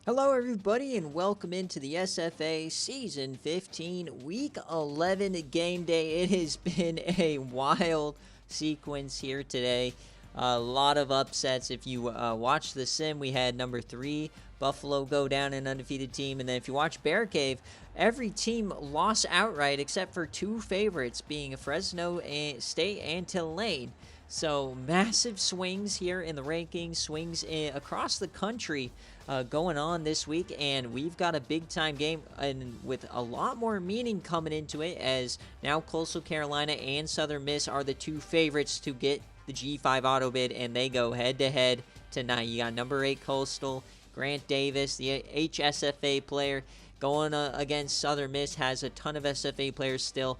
Hello, everybody, and welcome into the SFA Season 15, Week 11 game day. It has been a wild sequence here today. A lot of upsets. If you watch the sim, we had number 3, Buffalo, go down, an undefeated team. And then if you watch BearCave, every team lost outright except for 2 favorites, being Fresno State and Tulane. So massive swings here in the rankings, swings across the country going on this week, and we've got a big time game and with a lot more meaning coming into it, as now Coastal Carolina and Southern Miss are the 2 favorites to get the G5 auto bid, and they go head to head tonight. You got number 8 Coastal, Grant Davis, the HSFA player, going against Southern Miss, has a ton of SFA players still.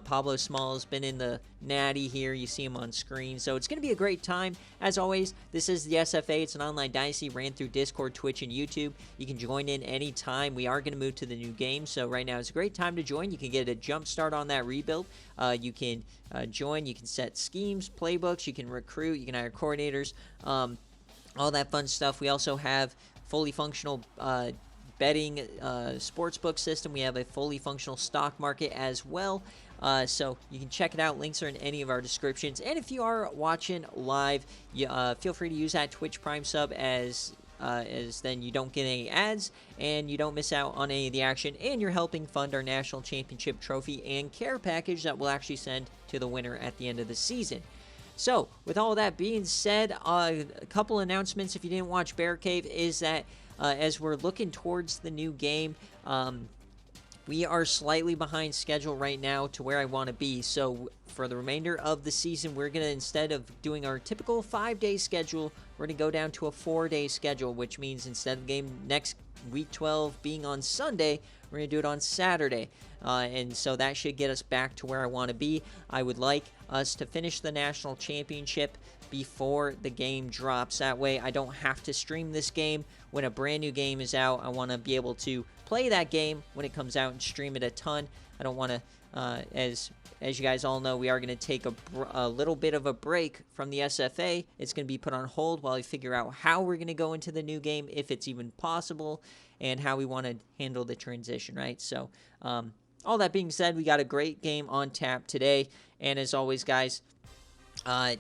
Pablo Small has been in the natty here. You see him on screen. So it's going to be a great time. As always, this is the SFA. It's an online dynasty ran through Discord, Twitch, and YouTube. You can join in anytime. We are going to move to the new game. So right now is a great time to join. You can get a jump start on that rebuild. You can join. You can set schemes, playbooks. You can recruit. You can hire coordinators. All that fun stuff. We also have fully functional betting sportsbook system. We have a fully functional stock market as well. So you can check it out. Links are in any of our descriptions. And if you are watching live, feel free to use that Twitch Prime sub as then you don't get any ads and you don't miss out on any of the action, and you're helping fund our national championship trophy and care package that we'll actually send to the winner at the end of the season. So with all that being said, a couple announcements if you didn't watch BearCave is that as we're looking towards the new game, we are slightly behind schedule right now to where I want to be. So for the remainder of the season, we're going to, instead of doing our typical 5-day schedule, we're going to go down to a 4-day schedule, which means instead of the game next week 12 being on Sunday, we're going to do it on Saturday. And so that should get us back to where I want to be. I would like us to finish the national championship before the game drops. That way I don't have to stream this game when a brand new game is out. I want to be able to play that game when it comes out and stream it a ton. I don't want to, as you guys all know, we are going to take a little bit of a break from the SFA. It's going to be put on hold while we figure out how we're going to go into the new game, if it's even possible, and how we want to handle the transition, right? So, all that being said, we got a great game on tap today. And as always, guys,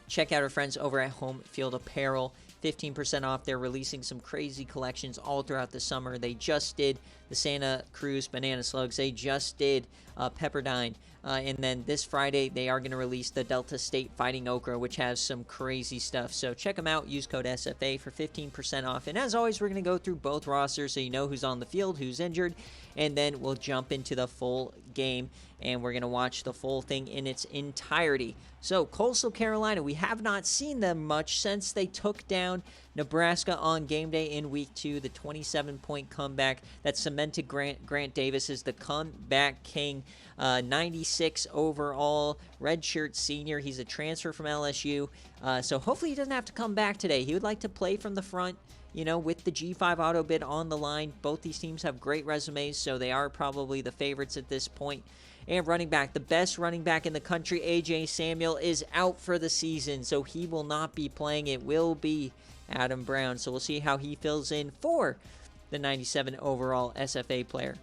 check out our friends over at Home Field Apparel. 15% off. They're releasing some crazy collections all throughout the summer. They just did the Santa Cruz Banana Slugs. They just did Pepperdine. And then this Friday, they are going to release the Delta State Fighting Okra, which has some crazy stuff. So check them out. Use code SFA for 15% off. And as always, we're going to go through both rosters so you know who's on the field, who's injured. And then we'll jump into the full game, and we're going to watch the full thing in its entirety. So Coastal Carolina, we have not seen them much since they took down Nebraska on game day in week 2. The 27-point comeback that cemented Grant Davis as the comeback king. 96 overall, redshirt senior. He's a transfer from LSU. So hopefully he doesn't have to come back today. He would like to play from the front, you know, with the G5 auto bid on the line. Both these teams have great resumes, so they are probably the favorites at this point. And running back, the best running back in the country, A.J. Samuel, is out for the season, so he will not be playing. It will be Adam Brown, so we'll see how he fills in for the 97 overall SFA player.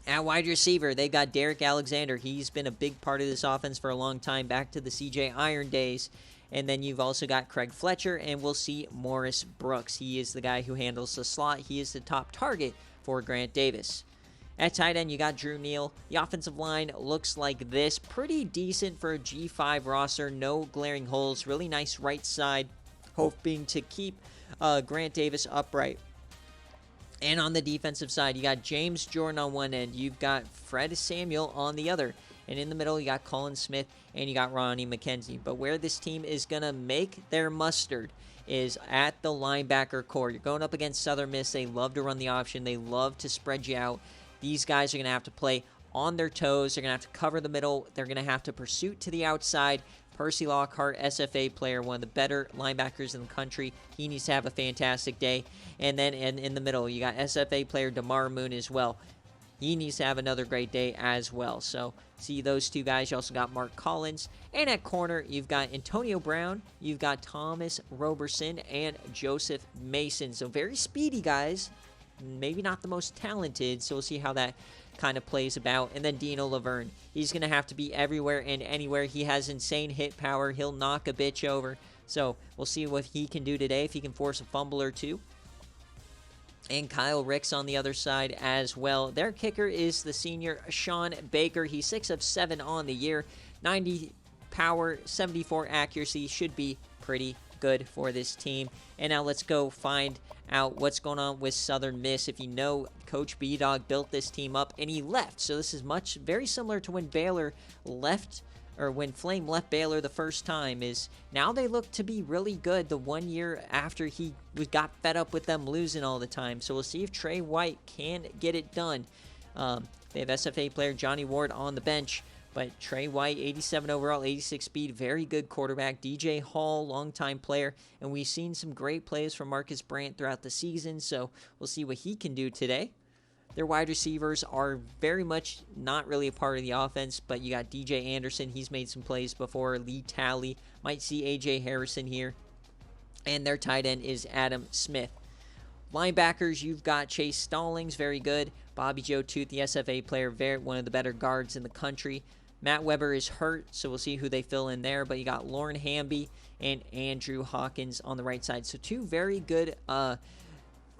At wide receiver, they've got Derek Alexander. He's been a big part of this offense for a long time, back to the C.J. Iron days. And then you've also got Craig Fletcher, and we'll see Morris Brooks. He is the guy who handles the slot. He is the top target for Grant Davis. At tight end, you got Drew Neal. The offensive line looks like this. Pretty decent for a G5 roster. No glaring holes. Really nice right side. Hoping to keep Grant Davis upright. And on the defensive side, you got James Jordan on one end. You've got Fred Samuel on the other. And in the middle, you got Colin Smith and you got Ronnie McKenzie. But where this team is going to make their mustard is at the linebacker core. You're going up against Southern Miss. They love to run the option. They love to spread you out. These guys are going to have to play on their toes. They're going to have to cover the middle. They're going to have to pursuit to the outside. Percy Lockhart, SFA player, one of the better linebackers in the country. He needs to have a fantastic day. And then in the middle, you got SFA player DeMar Moon as well. He needs to have another great day as well. So, see those two guys. You also got Mark Collins. And at corner, you've got Antonio Brown. You've got Thomas Roberson and Joseph Mason. So, very speedy guys. maybe not the most talented, so we'll see how that kind of plays about. And then Dino Laverne, he's going to have to be everywhere and anywhere. He has insane hit power. He'll knock a bitch over. So we'll see what he can do today, if he can force a fumble or two. And Kyle Ricks on the other side as well. Their kicker is the senior Sean Baker. He's 6 of 7 on the year. 90 power, 74 accuracy. Should be pretty good for this team. And now let's go find out what's going on with Southern Miss. If you know, Coach B-Dog built this team up and he left. So this is very similar to when Baylor left, or when Flame left Baylor the first time. Is now they look to be really good the 1 year after he got fed up with them losing all the time. So we'll see if Trey White can get it done. They have SFA player Johnny Ward on the bench, but Trey White, 87 overall, 86 speed, very good quarterback. DJ Hall, longtime player, and we've seen some great plays from Marcus Brandt throughout the season, so we'll see what he can do today. Their wide receivers are very much not really a part of the offense, but you got DJ Anderson. He's made some plays before. Lee Talley. Might see A.J. Harrison here. And their tight end is Adam Smith. Linebackers, you've got Chase Stallings, very good. Bobby Joe Tooth, the SFA player, one of the better guards in the country. Matt Weber is hurt, so we'll see who they fill in there. But you got Lauren Hamby and Andrew Hawkins on the right side. So two very good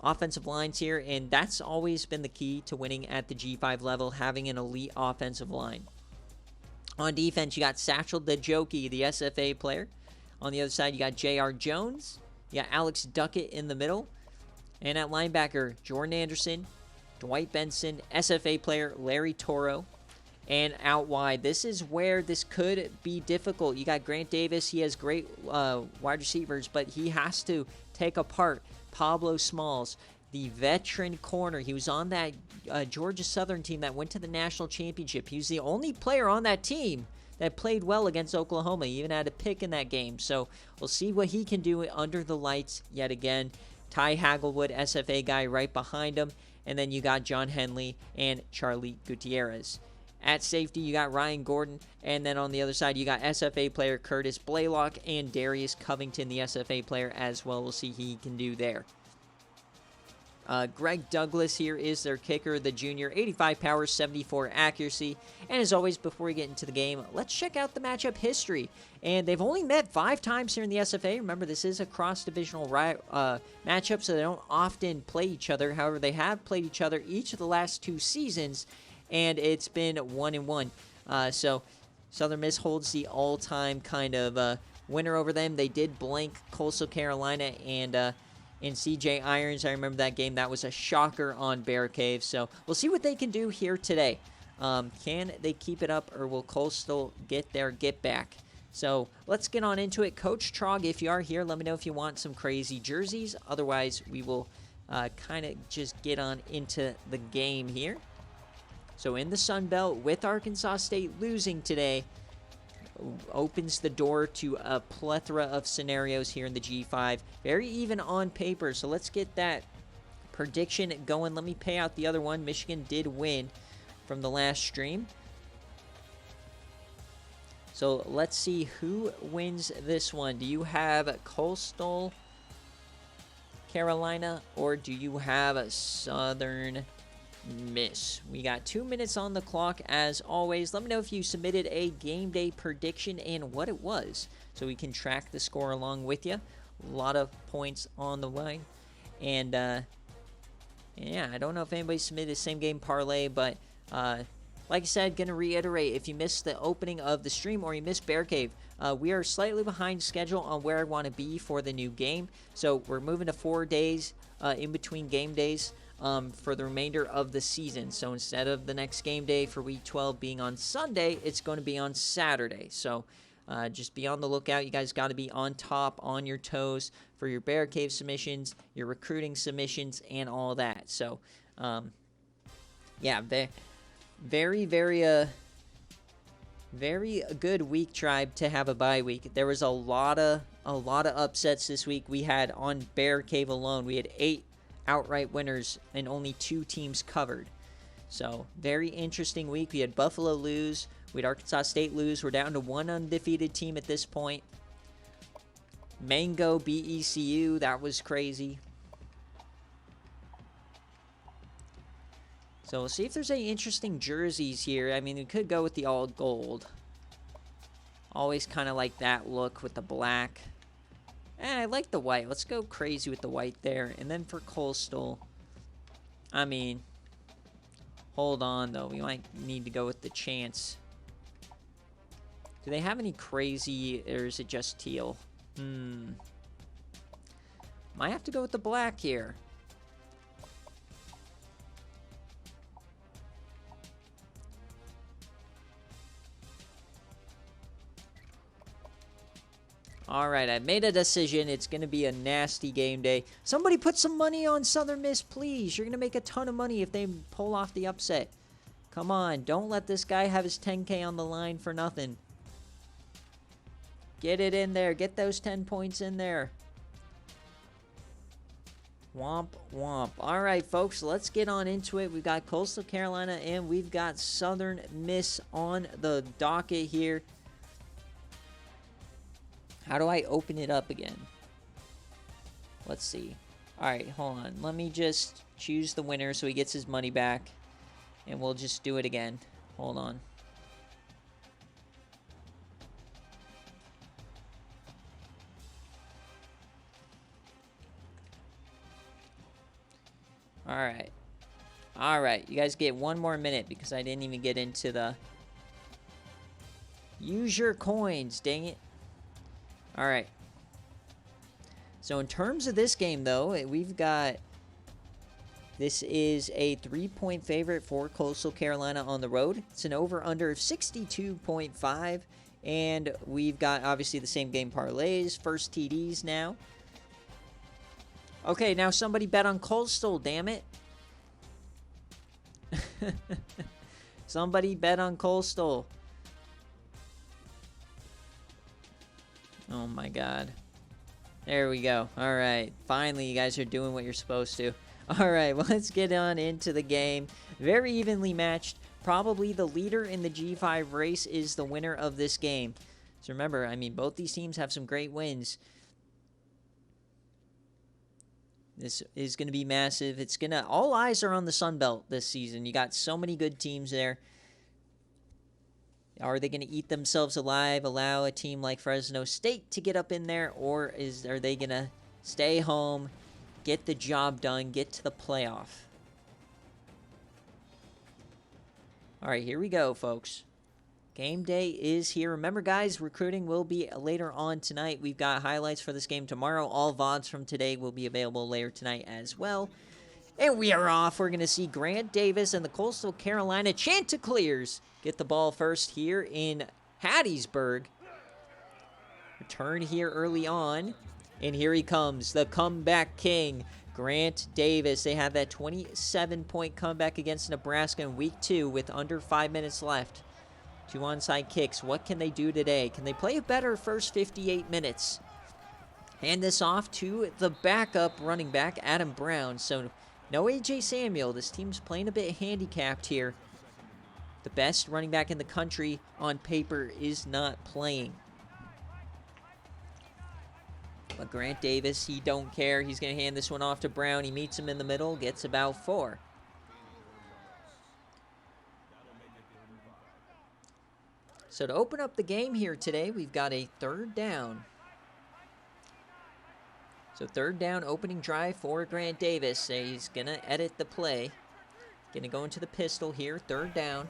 offensive lines here, and that's always been the key to winning at the G5 level, having an elite offensive line. On defense, you got Satchel DeJoki, the SFA player. On the other side, you got J.R. Jones. You got Alex Duckett in the middle. And at linebacker, Jordan Anderson, Dwight Benson, SFA player Larry Toro. And out wide, this is where this could be difficult. You got Grant Davis. He has great wide receivers, but he has to take apart Pablo Smalls, the veteran corner. He was on that Georgia Southern team that went to the national championship. He was the only player on that team that played well against Oklahoma. He even had a pick in that game. So we'll see what he can do under the lights yet again. Ty Hagelwood, SFA guy, right behind him. And then you got John Henley and Charlie Gutierrez. At safety, you got Ryan Gordon. And then on the other side, you got SFA player Curtis Blaylock and Darius Covington, the SFA player as well. We'll see what he can do there. Greg Douglas here is their kicker, the junior. 85 power, 74 accuracy. And as always, before we get into the game, let's check out the matchup history. And they've only met 5 times here in the SFA. Remember, this is a cross-divisional matchup, so they don't often play each other. However, they have played each other each of the last 2 seasons, and it's been 1-1. So Southern Miss holds the all-time kind of winner over them. They did blank Coastal Carolina and CJ Irons. I remember that game. That was a shocker on BearCave. So we'll see what they can do here today. Can they keep it up, or will Coastal get their get back? So let's get on into it. Coach Trog, if you are here, let me know if you want some crazy jerseys. Otherwise, we will kind of just get on into the game here. So in the Sun Belt, with Arkansas State losing today, opens the door to a plethora of scenarios here in the G5. Very even on paper, so let's get that prediction going. Let me pay out the other one. Michigan did win from the last stream. So let's see who wins this one. Do you have Coastal Carolina, or do you have Southern Miss? We got 2 minutes on the clock as always. Let me know if you submitted a game day prediction and what it was, so we can track the score along with you. A lot of points on the line. And yeah, I don't know if anybody submitted the same game parlay, but like I said, gonna reiterate, if you missed the opening of the stream or you missed BearCave, we are slightly behind schedule on where I want to be for the new game. So we're moving to 4 days in between game days for the remainder of the season. So instead of the next game day for week 12 being on Sunday, it's going to be on Saturday. So just be on the lookout. You guys got to be on top, on your toes for your BearCave submissions, your recruiting submissions, and all that. So yeah, very good week, Tribe, to have a bye week. There was a lot of upsets this week. We had on BearCave alone, we had 8 outright winners and only 2 teams covered. So very interesting week. We had Buffalo lose, we had Arkansas State lose. We're down to 1 undefeated team at this point. Mango beat ECU. That was crazy. So we'll see if there's any interesting jerseys here. I mean, we could go with the all gold. Always kind of like that look with the black. I like the white. Let's go crazy with the white there. And then for Coastal, I mean, hold on though. We might need to go with the chance. Do they have any crazy, or is it just teal? Might have to go with the black here. Alright, I made a decision. It's going to be a nasty game day. Somebody put some money on Southern Miss, please. You're going to make a ton of money if they pull off the upset. Come on, don't let this guy have his 10K on the line for nothing. Get it in there. Get those 10 points in there. Womp, womp. Alright, folks, let's get on into it. We've got Coastal Carolina and we've got Southern Miss on the docket here. How do I open it up again? Let's see. Alright, hold on. Let me just choose the winner so he gets his money back. And we'll just do it again. Hold on. Alright. Alright, you guys get one more minute because I didn't even get into the... Use your coins, dang it. Alright. So in terms of this game, though, we've got... This is a 3-point favorite for Coastal Carolina on the road. It's an over-under of 62.5. And we've got, obviously, the same game parlays. First TDs now. Okay, now somebody bet on Coastal, damn it. Somebody bet on Coastal. Oh my god. There we go. Alright. Finally, you guys are doing what you're supposed to. Alright, well, let's get on into the game. Very evenly matched. Probably the leader in the G5 race is the winner of this game. So remember, I mean, both these teams have some great wins. This is going to be massive. It's going to... All eyes are on the Sun Belt this season. You got so many good teams there. Are they going to eat themselves alive, allow a team like Fresno State to get up in there, or are they going to stay home, get the job done, get to the playoff? All right, here we go, folks. Game day is here. Remember, guys, recruiting will be later on tonight. We've got highlights for this game tomorrow. All VODs from today will be available later tonight as well. And we are off. We're going to see Grant Davis and the Coastal Carolina Chanticleers get the ball first here in Hattiesburg. Return here early on. And here he comes, the comeback king, Grant Davis. They have that 27-point comeback against Nebraska in Week 2 with under 5 minutes left. 2 onside kicks. What can they do today? Can they play a better first 58 minutes? Hand this off to the backup running back, Adam Brown. So no A.J. Samuel. This team's playing a bit handicapped here. The best running back in the country on paper is not playing. But Grant Davis, he don't care. He's going to hand this one off to Brown. He meets him in the middle, gets about 4. So to open up the game here today, we've got a 3rd down. So 3rd down, opening drive for Grant Davis. He's going to edit the play. Going to go into the pistol here, 3rd down.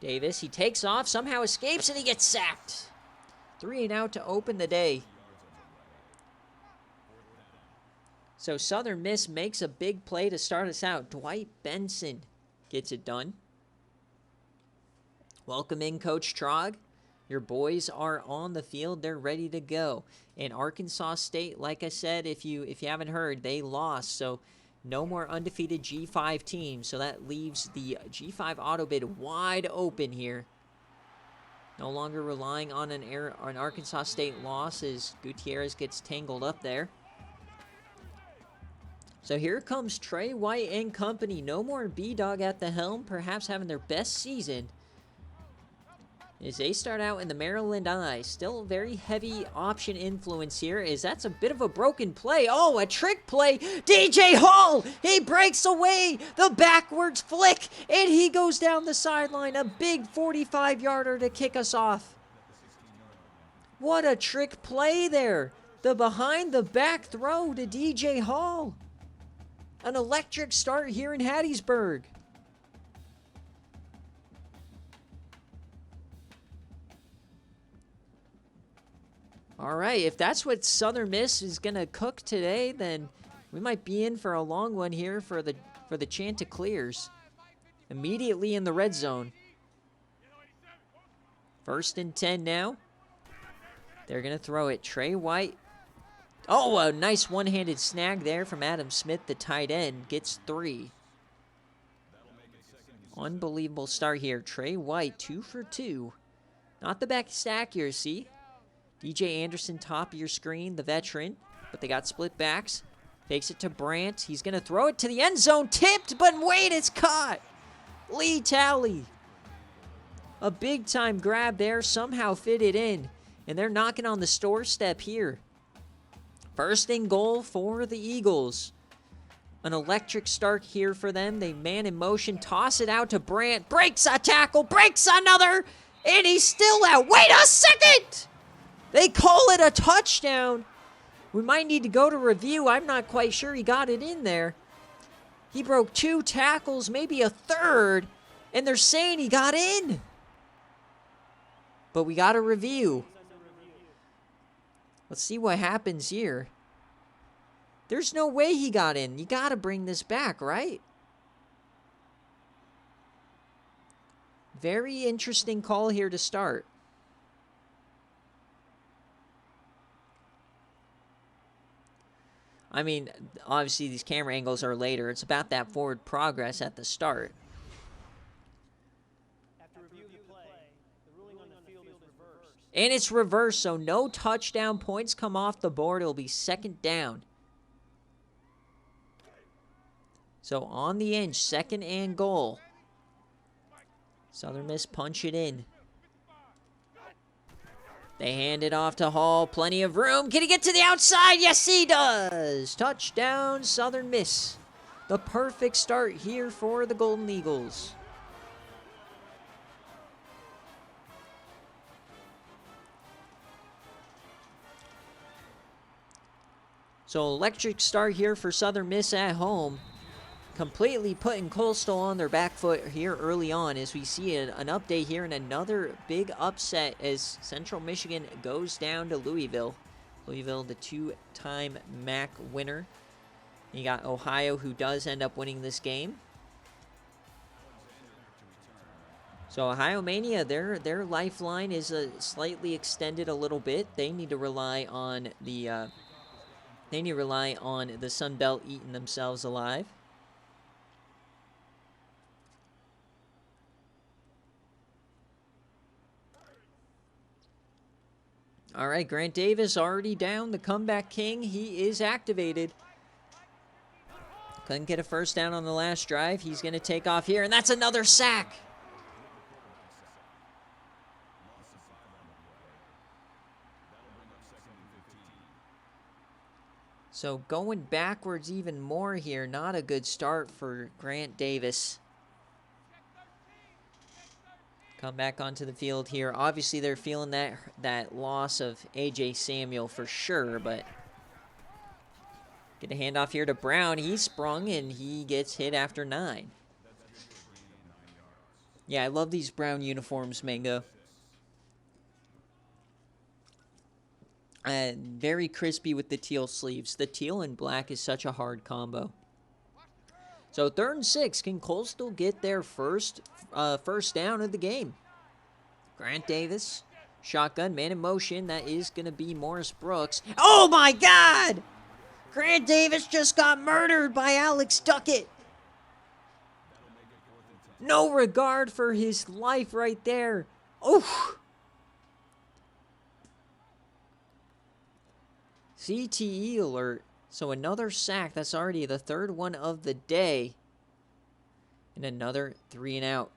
Davis, he takes off, somehow escapes, and he gets sacked. 3 and out to open the day. So Southern Miss makes a big play to start us out. Dwight Benson gets it done. Welcome in, Coach Trog. Your boys are on the field. They're ready to go. And Arkansas State, like I said, if you haven't heard, they lost. So no more undefeated G5 teams. So that leaves the G5 auto bid wide open here. No longer relying on an Arkansas State loss as Gutierrez gets tangled up there. So here comes Trey White and company. No more B-Dog at the helm, perhaps having their best season. as they start out in the Maryland Eye. Still very heavy option influence here, as that's a bit of a broken play. Oh, a trick play. DJ Hall, he breaks away. The backwards flick, and he goes down the sideline. A big 45-yarder to kick us off. What a trick play there. The behind-the-back throw to DJ Hall. An electric start here in Hattiesburg. All right, if that's what Southern Miss is going to cook today, then we might be in for a long one here for the Chanticleers. Immediately in the red zone. 1st and 10 now. They're going to throw it. Trey White. Oh, a nice one-handed snag there from Adam Smith, the tight end. Gets 3. Unbelievable start here. Trey White, 2 for 2. Not the best accuracy. DJ Anderson, top of your screen, the veteran. But they got split backs. Takes it to Brandt. He's going to throw it to the end zone. Tipped, but wait, it's caught. Lee Talley. A big-time grab there. Somehow fit it in. And they're knocking on the doorstep here. 1st and goal for the Eagles. An electric start here for them. They man in motion. Toss it out to Brandt. Breaks a tackle. Breaks another. And he's still out. Wait a second! They call it a touchdown. We might need to go to review. I'm not quite sure he got it in there. He broke 2 tackles, maybe a third, and they're saying he got in. But we got to review. Let's see what happens here. There's no way he got in. You got to bring this back, right? Very interesting call here to start. I mean, obviously these camera angles are later. It's about that forward progress at the start. After review of the play, the ruling on the field is reversed. And it's reversed, so no touchdown points come off the board. It'll be 2nd down. So on the inch, 2nd and goal. Southern Miss punch it in. They hand it off to Hall. Plenty of room. Can he get to the outside? Yes, he does. Touchdown, Southern Miss. The perfect start here for the Golden Eagles. So electric start here for Southern Miss at home. Completely putting Coastal on their back foot here early on, as we see an update here and another big upset as Central Michigan goes down to Louisville. Louisville, the 2-time MAC winner. You got Ohio, who does end up winning this game. So Ohio Mania, their lifeline is slightly extended a little bit. They need to rely on the Sun Belt eating themselves alive. All right, Grant Davis already down. The comeback king, he is activated. Couldn't get a first down on the last drive. He's going to take off here, and that's another sack. So going backwards even more here. Not a good start for Grant Davis. Come back onto the field here. Obviously, they're feeling that loss of A.J. Samuel for sure, but get a handoff here to Brown. He sprung, and he gets hit after 9. Yeah, I love these brown uniforms, Mango. Very crispy with the teal sleeves. The teal and black is such a hard combo. So 3rd and 6. Can Coastal get their first down of the game? Grant Davis, shotgun, man in motion. That is going to be Morris Brooks. Oh my God! Grant Davis just got murdered by Alex Duckett. No regard for his life right there. Oh! CTE alert. So another sack. That's already the 3rd one of the day. And another 3 and out.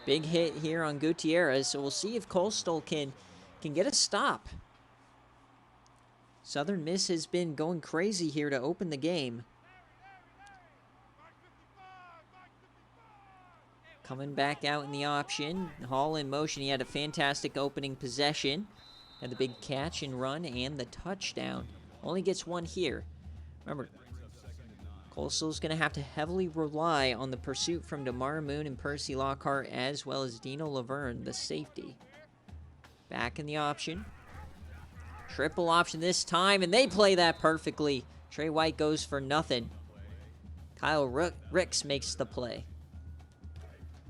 Big hit here on Gutierrez, so we'll see if Coastal can get a stop. Southern Miss has been going crazy here to open the game. Coming back out in the option. Hall in motion. He had a fantastic opening possession. Had the big catch and run and the touchdown. Only gets one here. Remember, Coastal's going to have to heavily rely on the pursuit from DeMar Moon and Percy Lockhart, as well as Dino Laverne, the safety. Back in the option. Triple option this time, and they play that perfectly. Trey White goes for nothing. Kyle Ricks makes the play.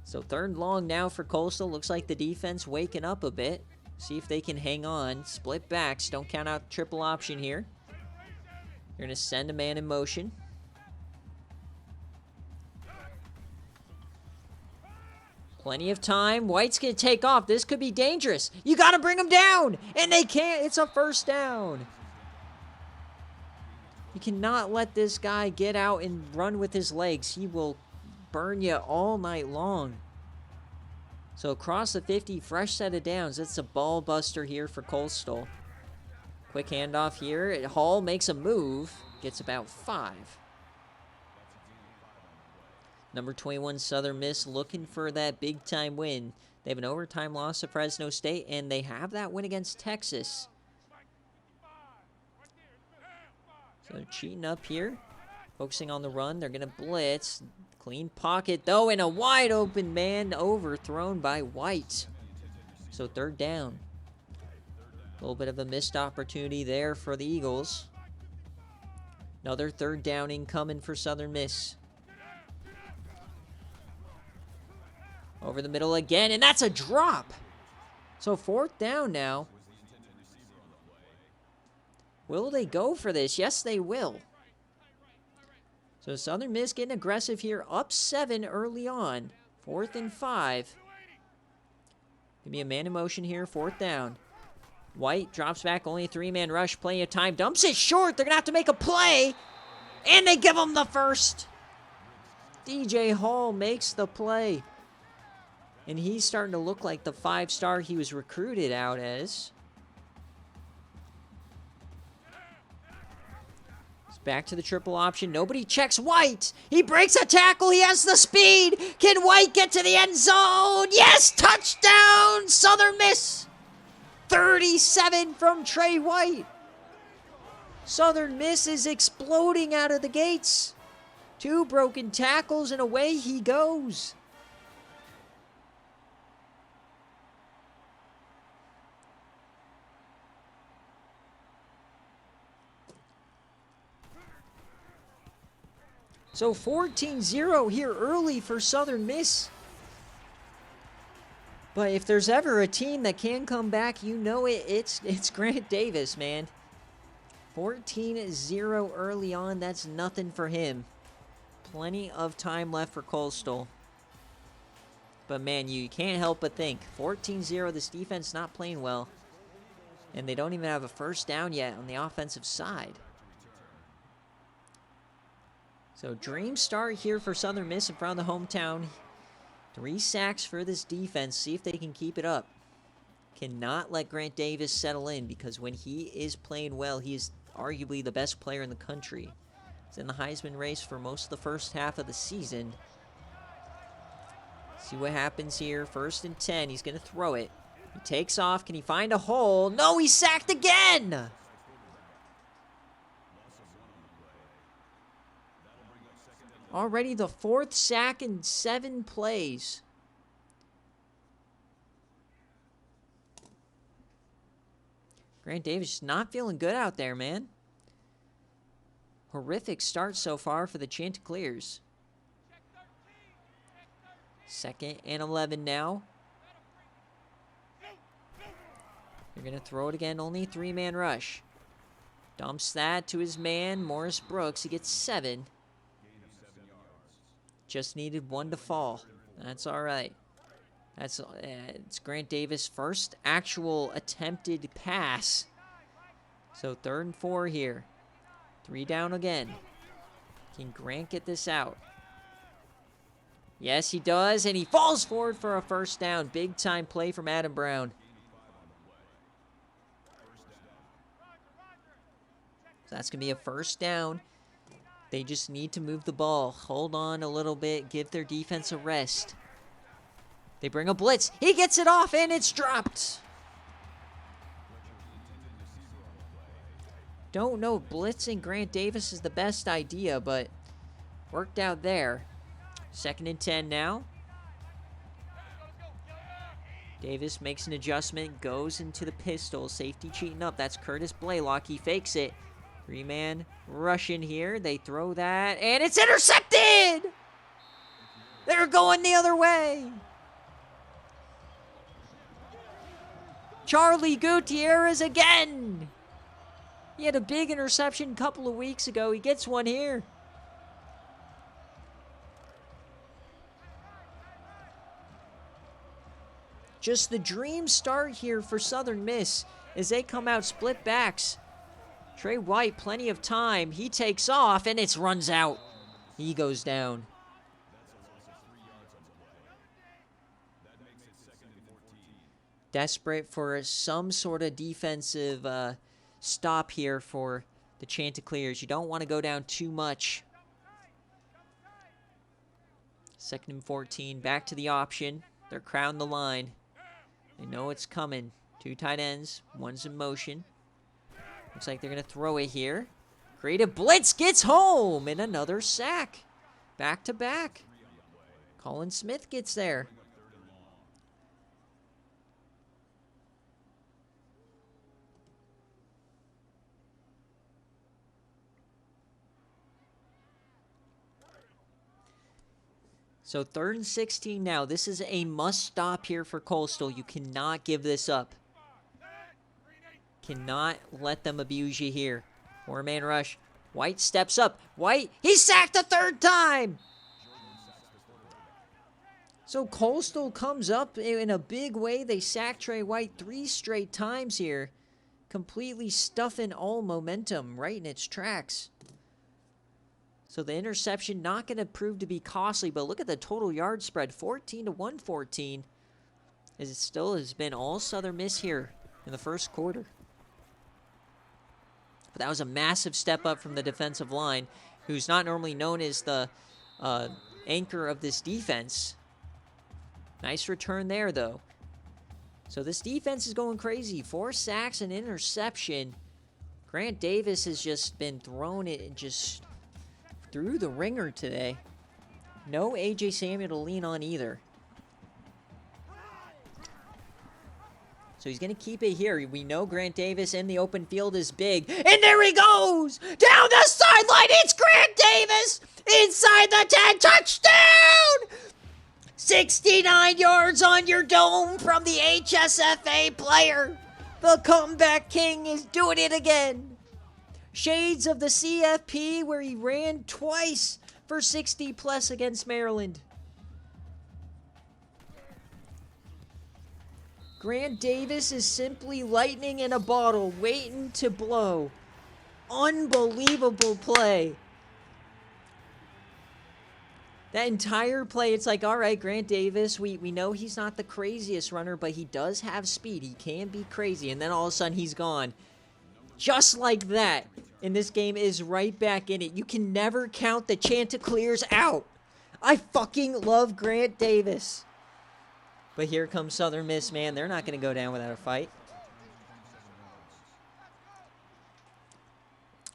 So 3rd long now for Coastal. Looks like the defense waking up a bit. See if they can hang on. Split backs. Don't count out triple option here. You're going to send a man in motion. Plenty of time. White's going to take off. This could be dangerous. You got to bring him down. And they can't. It's a first down. You cannot let this guy get out and run with his legs. He will burn you all night long. So across the 50, fresh set of downs. It's a ball buster here for Coastal. Quick handoff here. Hall makes a move. Gets about 5. Number 21, Southern Miss, looking for that big-time win. They have an overtime loss to Fresno State, and they have that win against Texas. So they're cheating up here. Focusing on the run. They're going to blitz. Clean pocket, though, and a wide-open man overthrown by White. So 3rd down. A little bit of a missed opportunity there for the Eagles. Another 3rd down incoming for Southern Miss. Over the middle again, and that's a drop. So 4th down now. Will they go for this? Yes, they will. So Southern Miss getting aggressive here, up 7 early on. 4th and 5. Give me a man in motion here, 4th down. White drops back, only a 3-man rush, plenty of time, dumps it short. They're going to have to make a play, and they give him the first. DJ Hall makes the play. And he's starting to look like the 5-star he was recruited out as. Back to the triple option. Nobody checks White. He breaks a tackle. He has the speed. Can White get to the end zone? Yes! Touchdown! Southern Miss. 37 from Trey White. Southern Miss is exploding out of the gates. 2 broken tackles, and away he goes. So 14-0 here early for Southern Miss. But if there's ever a team that can come back, you know it's Grant Davis, man. 14-0 early on, that's nothing for him. Plenty of time left for Coastal. But man, you can't help but think, 14-0, this defense not playing well. And they don't even have a first down yet on the offensive side. So dream start here for Southern Miss in front of the hometown. 3 sacks for this defense. See if they can keep it up. Cannot let Grant Davis settle in, because when he is playing well, he is arguably the best player in the country. He's in the Heisman race for most of the first half of the season. See what happens here. 1st and 10. He's going to throw it. He takes off. Can he find a hole? No, he's sacked again! Already the 4th sack in 7 plays. Grant Davis not feeling good out there, man. Horrific start so far for the Chanticleers. 2nd and 11 now. They're going to throw it again. Only 3-man rush. Dumps that to his man, Morris Brooks. He gets 7. Just needed 1 to fall. That's all right. It's Grant Davis' first actual attempted pass. So 3rd and 4 here. 3 down again. Can Grant get this out? Yes, he does, and he falls forward for a first down. Big-time play from Adam Brown. So that's going to be a first down. They just need to move the ball. Hold on a little bit. Give their defense a rest. They bring a blitz. He gets it off, and it's dropped. Don't know if blitzing Grant Davis is the best idea, but worked out there. 2nd and 10 now. Davis makes an adjustment, goes into the pistol. Safety cheating up. That's Curtis Blaylock. He fakes it. 3-man rush in here. They throw that, and it's intercepted! They're going the other way. Charlie Gutierrez again. He had a big interception a couple of weeks ago. He gets one here. Just the dream start here for Southern Miss as they come out split backs. Trey White, plenty of time. He takes off, and it runs out. He goes down. Desperate for some sort of defensive stop here for the Chanticleers. You don't want to go down too much. 2nd and 14. Back to the option. They're crowding the line. They know it's coming. 2 tight ends. One's in motion. Looks like they're going to throw it here. Creative blitz gets home, and another sack. Back to back. Colin Smith gets there. So 3rd and 16 now. This is a must stop here for Coastal. You cannot give this up. Cannot let them abuse you here. 4-man rush. White steps up. White, he's sacked a 3rd time. So Coastal comes up in a big way. They sack Trey White 3 straight times here. Completely stuffing all momentum right in its tracks. So the interception not going to prove to be costly, but look at the total yard spread, 14 to 114. As it still has been all Southern Miss here in the first quarter. But that was a massive step up from the defensive line, who's not normally known as the anchor of this defense. Nice return there, though. So this defense is going crazy. 4 sacks and interception. Grant Davis has just been thrown it just through the ringer today. No A.J. Samuel to lean on either. So he's going to keep it here. We know Grant Davis in the open field is big. And there he goes! Down the sideline! It's Grant Davis! Inside the 10! Touchdown! 69 yards on your dome from the HSFA player. The comeback king is doing it again. Shades of the CFP where he ran twice for 60+ against Maryland. Grant Davis is simply lightning in a bottle, waiting to blow. Unbelievable play. That entire play, it's like, all right, Grant Davis, we know he's not the craziest runner, but he does have speed. He can be crazy, and then all of a sudden he's gone. Just like that. And this game is right back in it. You can never count the Chanticleers out. I fucking love Grant Davis. But here comes Southern Miss, man. They're not going to go down without a fight.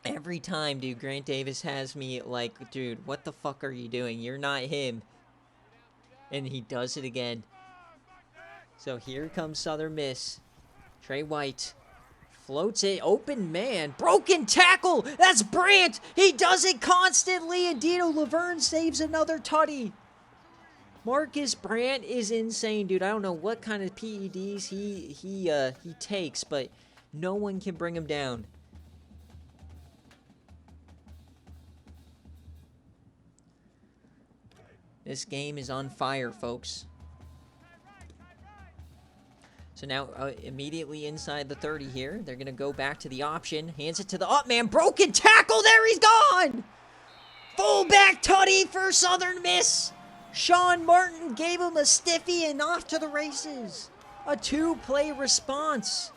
Every time, dude, Grant Davis has me like, dude, what the fuck are you doing? You're not him. And he does it again. So here comes Southern Miss. Trey White floats it. Open man. Broken tackle. That's Brandt. He does it constantly. And Dino Laverne saves another tutty. Marcus Brandt is insane, dude. I don't know what kind of PEDs he takes, but no one can bring him down. This game is on fire, folks. So now, immediately inside the 30 here, they're going to go back to the option. Hands it to the up man. Broken tackle. There he's gone. Fullback tutty for Southern Miss. Sean Martin gave him a stiffy and off to the races. A two-play response.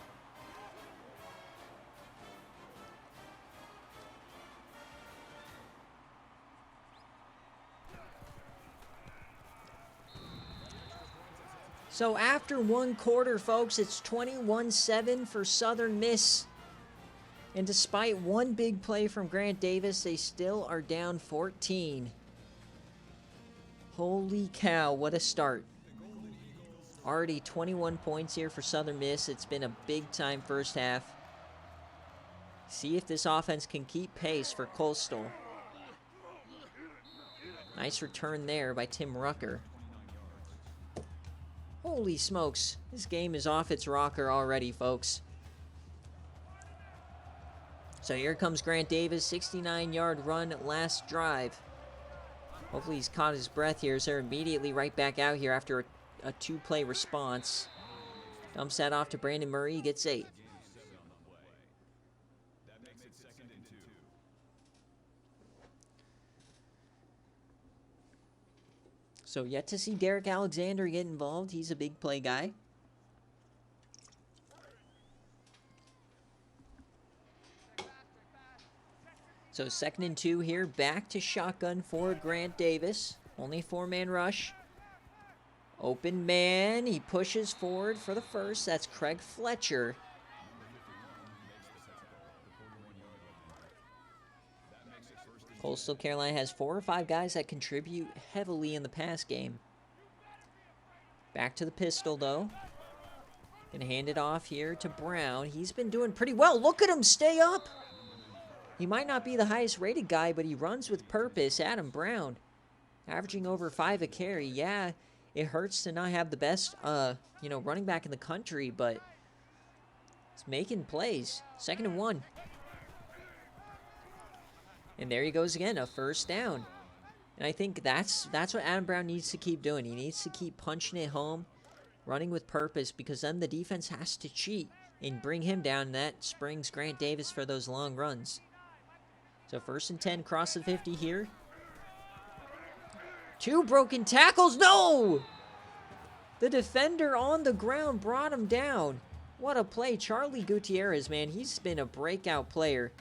So after one quarter, folks, it's 21-7 for Southern Miss. And despite one big play from Grant Davis, they still are down 14. Holy cow, what a start. Already 21 points here for Southern Miss. It's been a big-time first half. See if this offense can keep pace for Coastal. Nice return there by Tim Rucker. Holy smokes, this game is off its rocker already, folks. So here comes Grant Davis, 69-yard run last drive. Hopefully he's caught his breath here, so they're immediately right back out here after a two-play response. Dumps that off to Brandon Murray, he gets 8. So yet to see Derek Alexander get involved. He's a big play guy. So 2nd and 2 here. Back to shotgun for Grant Davis. Only 4-man rush. Open man. He pushes forward for the first. That's Craig Fletcher. Coastal Carolina has 4 or 5 guys that contribute heavily in the pass game. Back to the pistol, though. Gonna hand it off here to Brown. He's been doing pretty well. Look at him stay up. He might not be the highest rated guy, but he runs with purpose. Adam Brown, averaging over 5 a carry. Yeah, it hurts to not have the best, running back in the country, but he's making plays. 2nd and 1. And there he goes again, a first down. And I think that's what Adam Brown needs to keep doing. He needs to keep punching it home, running with purpose, because then the defense has to cheat and bring him down, and that springs Grant Davis for those long runs. So 1st and 10, cross the 50 here. 2 broken tackles, no! The defender on the ground brought him down. What a play. Charlie Gutierrez, man, he's been a breakout player.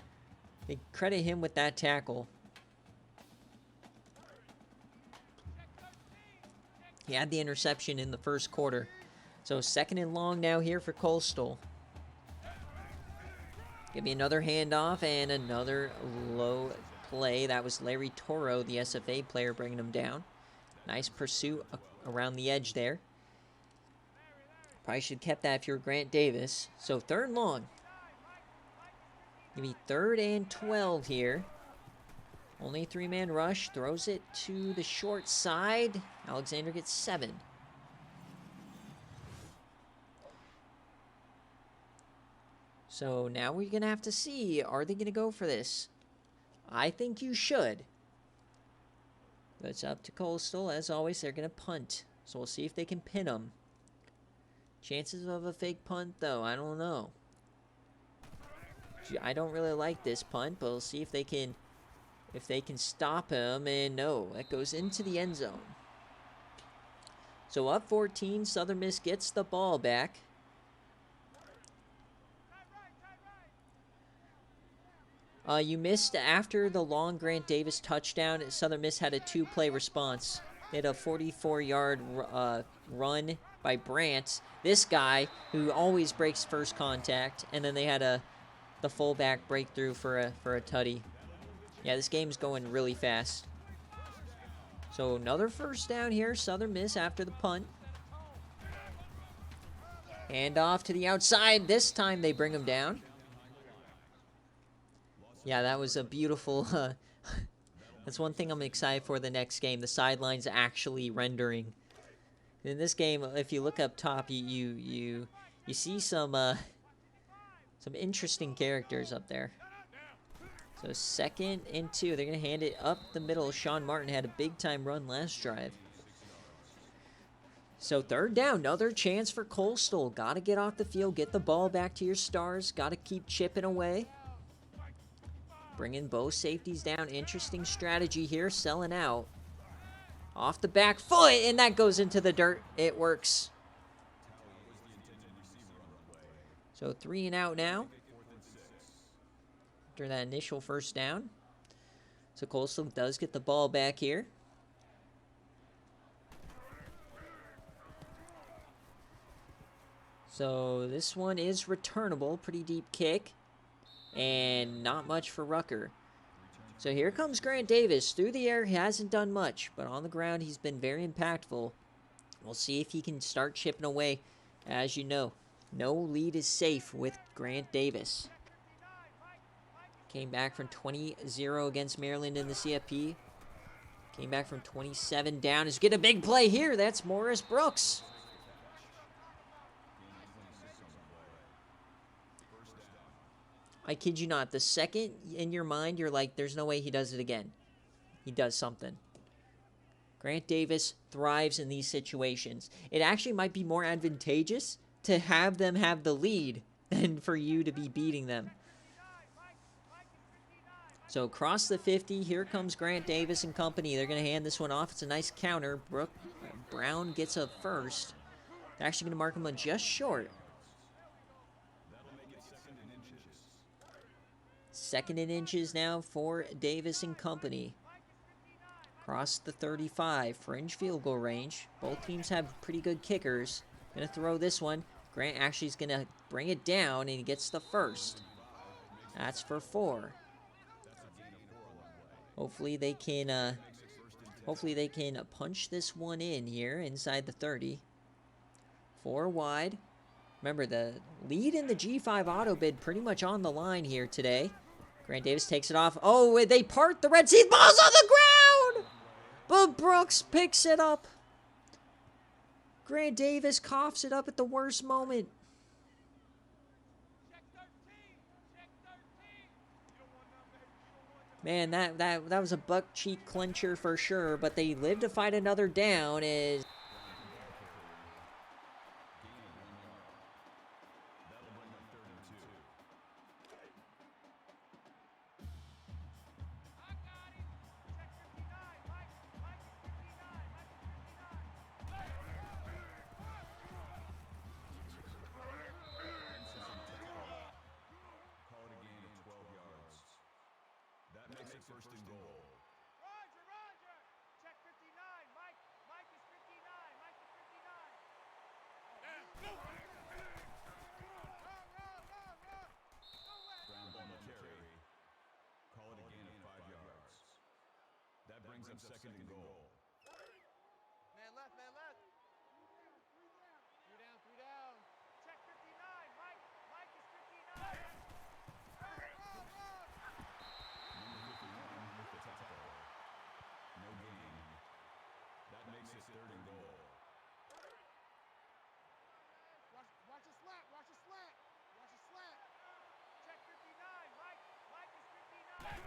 They credit him with that tackle. He had the interception in the first quarter. So 2nd and long now here for Coastal. Give me another handoff and another low play. That was Larry Toro, the SFA player, bringing him down. Nice pursuit around the edge there. Probably should have kept that if you were Grant Davis. So 3rd and long. Give me 3rd and 12 here. Only 3-man rush. Throws it to the short side. Alexander gets 7. So now we're going to have to see, are they going to go for this? I think you should. But it's up to Coastal. As always, they're going to punt. So we'll see if they can pin them. Chances of a fake punt, though, I don't know. I don't really like this punt, but we'll see if they can stop him. And no, that goes into the end zone. So up 14, Southern Miss gets the ball back. You missed after the long Grant Davis touchdown. Southern Miss had a 2-play response. They had a 44-yard run by Brant. This guy who always breaks first contact, and then they had the fullback breakthrough for a tutty. Yeah, this game's going really fast. So another first down here. Southern Miss after the punt. Hand off to the outside. This time they bring him down. Yeah, that was a beautiful... that's one thing I'm excited for the next game. The sidelines actually rendering. In this game, if you look up top, you see some interesting characters up there. So 2nd and 2. They're going to hand it up the middle. Sean Martin had a big-time run last drive. So 3rd down. Another chance for Coastal. Got to get off the field. Get the ball back to your stars. Got to keep chipping away. Bringing both safeties down. Interesting strategy here. Selling out. Off the back foot, and that goes into the dirt. It works. So 3 and out now. After that initial first down. So Coastal does get the ball back here. So this one is returnable. Pretty deep kick. And not much for Rucker. So here comes Grant Davis. Through the air, he hasn't done much. But on the ground, he's been very impactful. We'll see if he can start chipping away. As you know, no lead is safe with Grant Davis. Came back from 20-0 against Maryland in the CFP. Came back from 27 down. He's getting a big play here. That's Morris Brooks. I kid you not. The second in your mind, you're like, there's no way he does it again. He does something. Grant Davis thrives in these situations. It actually might be more advantageous to have them have the lead than for you to be beating them. So across the 50, here comes Grant Davis and company. They're going to hand this one off. It's a nice counter. Brown gets a first. They're actually going to mark him a just short. Second and inches now for Davis and company. Across the 35, fringe field goal range. Both teams have pretty good kickers. Going to throw this one. Grant actually is going to bring it down, and he gets the first. That's for 4. Hopefully they can punch this one in here inside the 30. 4 wide. Remember, the lead in the G5 auto bid pretty much on the line here today. Grant Davis takes it off. Oh, they part the Red Sea. Ball's on the ground! But Brooks picks it up. Grant Davis coughs it up at the worst moment. Man, that was a buck cheek clincher for sure, but they live to fight another down. Is First and goal. Roger. Check 59. Mike is 59. Mike is 59. Ground ball no carry. Call it a gain of 5 yards. That brings up second and goal. Man left. 3 down. Check 59. Mike is 59. No gain. That makes it third and goal. Watch a slat. Check 59. Mike is 59.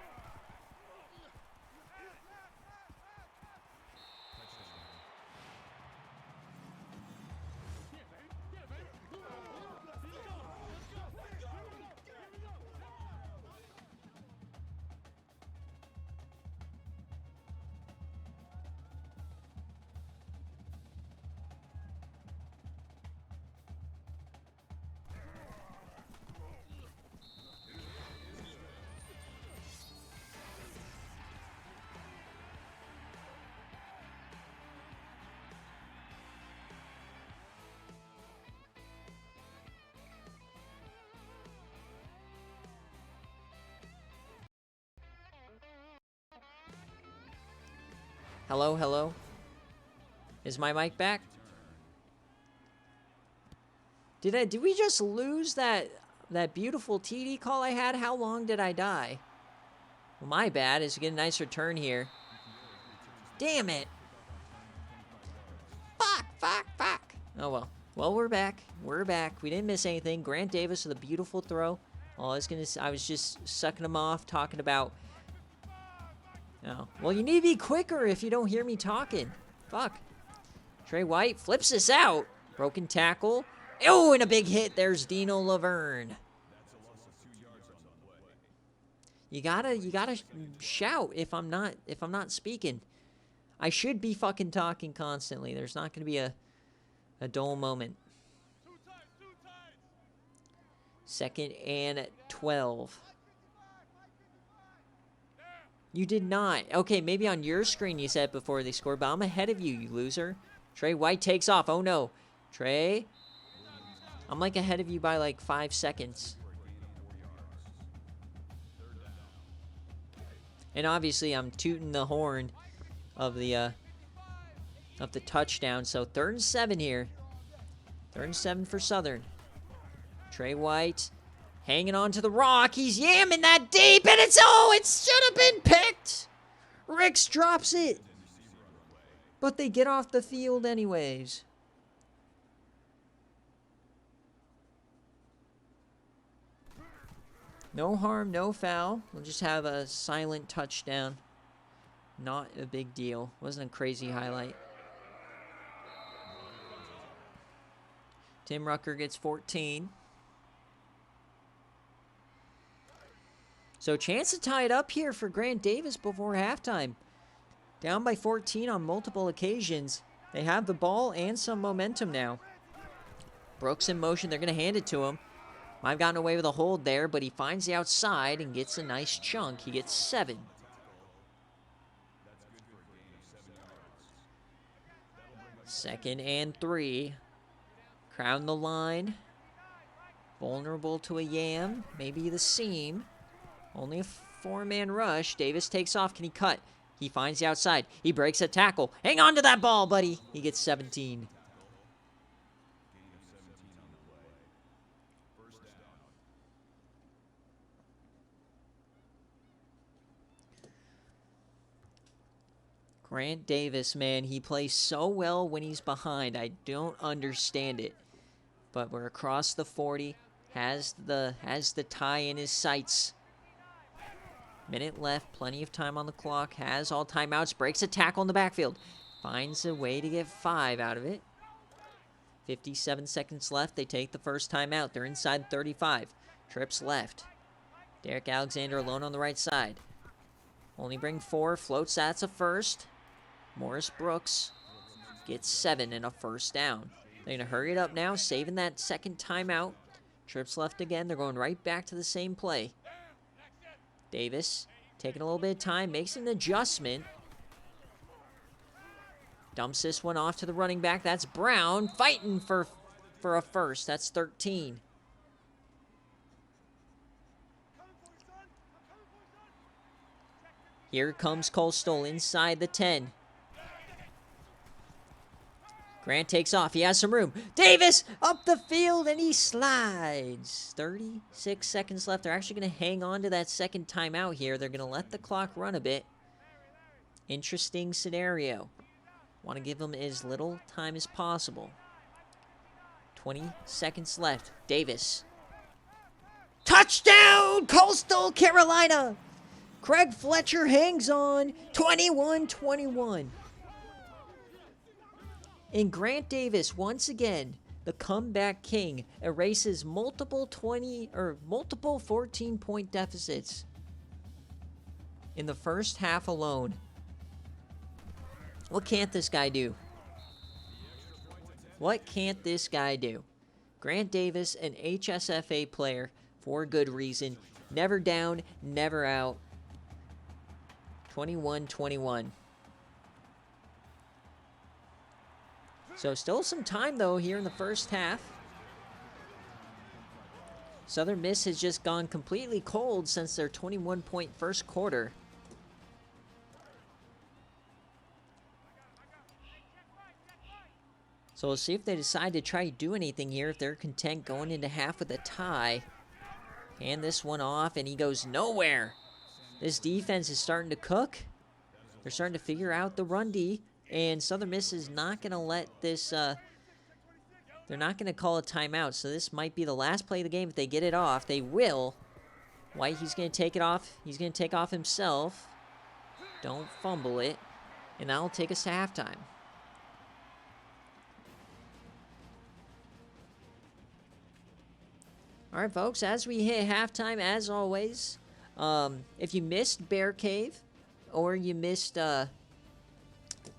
Hello? Is my mic back? Did we just lose that beautiful TD call I had? How long did I die? Well, my bad. Is getting a nice return here. Damn it. Fuck. Oh, well. Well, we're back. We didn't miss anything. Grant Davis with a beautiful throw. I was just sucking him off, talking about... Oh. Well, you need to be quicker if you don't hear me talking. Fuck. Trey White flips this out. Broken tackle. Oh, and a big hit. There's Dino Laverne. You gotta shout if I'm not speaking. I should be fucking talking constantly. There's not going to be a dull moment. 2nd and 12. You did not. Okay, maybe on your screen you said before they scored, but I'm ahead of you, you loser. Trey White takes off. Oh, no. Trey. I'm, like, ahead of you by, like, 5 seconds. And obviously, I'm tooting the horn of the touchdown. So, 3rd and 7 here. 3rd and 7 for Southern. Trey White hanging on to the rock. He's yamming that deep, and it should have been picked. Ricks drops it. But they get off the field anyways. No harm, no foul. We'll just have a silent touchdown. Not a big deal. Wasn't a crazy highlight. Tim Rucker gets 14. So chance to tie it up here for Grant Davis before halftime. Down by 14 on multiple occasions. They have the ball and some momentum now. Brooks in motion. They're going to hand it to him. Might have gotten away with a hold there, but he finds the outside and gets a nice chunk. He gets 7. Second and 3. Crown the line. Vulnerable to a yam. Maybe the seam. Only a 4-man rush. Davis takes off. Can he cut? He finds the outside. He breaks a tackle. Hang on to that ball, buddy. He gets 17. Grant Davis, man, he plays so well when he's behind. I don't understand it. But we're across the 40. Has the tie in his sights. Minute left, plenty of time on the clock. Has all timeouts, breaks a tackle in the backfield. Finds a way to get 5 out of it. 57 seconds left. They take the first timeout. They're inside 35. Trips left. Derek Alexander alone on the right side. Only bring 4. Floats, that's a first. Morris Brooks gets 7 and a first down. They're going to hurry it up now, saving that second timeout. Trips left again. They're going right back to the same play. Davis taking a little bit of time, makes an adjustment. Dumps this one off to the running back. That's Brown fighting for a first. That's 13. Here comes Coastal inside the 10. Grant takes off. He has some room. Davis up the field, and he slides. 36 seconds left. They're actually going to hang on to that second timeout here. They're going to let the clock run a bit. Interesting scenario. Want to give them as little time as possible. 20 seconds left. Davis. Touchdown, Coastal Carolina. Craig Fletcher hangs on. 21-21. And Grant Davis, once again, the comeback king, erases multiple 14-point deficits in the first half alone. What can't this guy do? What can't this guy do? Grant Davis, an HSFA player for good reason. Never down, never out. 21-21. So still some time, though, here in the first half. Southern Miss has just gone completely cold since their 21-point first quarter. So we'll see if they decide to try to do anything here, if they're content going into half with a tie. Hand this one off, and he goes nowhere. This defense is starting to cook. They're starting to figure out the run D. And Southern Miss is not going to let this, they're not going to call a timeout. So this might be the last play of the game. If they get it off, they will. White, he's going to take it off. He's going to take off himself. Don't fumble it. And that'll take us to halftime. All right, folks, as we hit halftime, as always, if you missed BearCave or you missed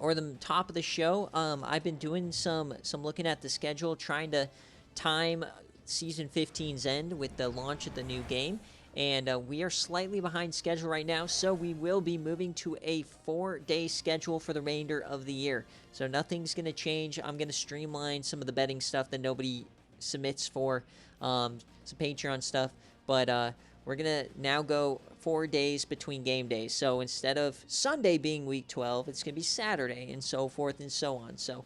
or the top of the show, I've been doing some looking at the schedule, trying to time Season 15's end with the launch of the new game. And we are slightly behind schedule right now, so we will be moving to a 4-day schedule for the remainder of the year. So nothing's going to change. I'm going to streamline some of the betting stuff that nobody submits for, some Patreon stuff. But we're going to now go 4 days between game days. So instead of Sunday being Week 12, it's going to be Saturday, and so forth and so on. So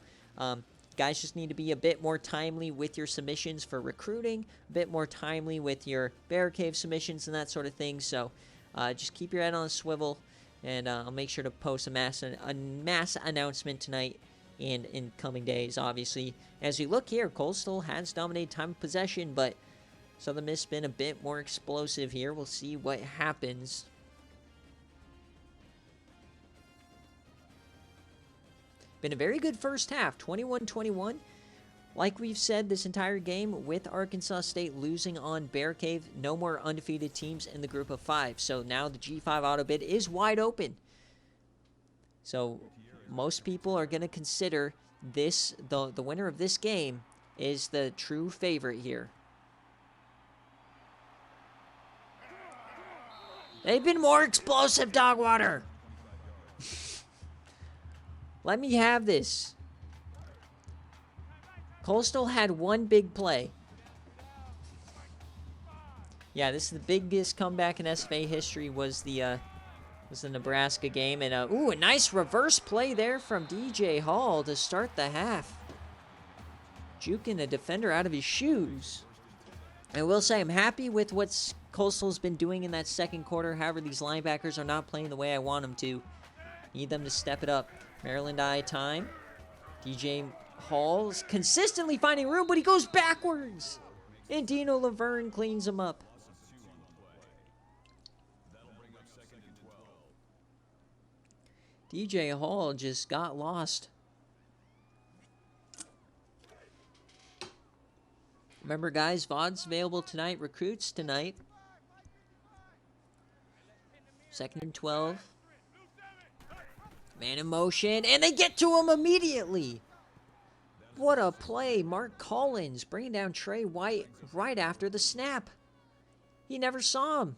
guys just need to be a bit more timely with your submissions for recruiting, a bit more timely with your BearCave submissions and that sort of thing. So just keep your head on a swivel, and I'll make sure to post a mass announcement tonight and in coming days, obviously. As we look here, Coastal has dominated time of possession, but Southern Miss been a bit more explosive here. We'll see what happens. Been a very good first half, 21-21. Like we've said this entire game, with Arkansas State losing on BearCave, no more undefeated teams in the group of 5. So now the G5 auto bid is wide open. So most people are going to consider this, the winner of this game is the true favorite here. They've been more explosive, Dogwater. Let me have this. Coastal had one big play. Yeah, this is the biggest comeback in SFA history. Was the Nebraska game, and a nice reverse play there from DJ Hall to start the half, juking a defender out of his shoes. I will say I'm happy with what Coastal's been doing in that second quarter. However, these linebackers are not playing the way I want them to. Need them to step it up. Maryland eye time. DJ Hall's consistently finding room, but he goes backwards. And Dino Laverne cleans him up. DJ Hall just got lost. Remember, guys, VOD's available tonight. Recruits tonight. 2nd and 12. Man in motion, and they get to him immediately. What a play. Mark Collins bringing down Trey White right after the snap. He never saw him.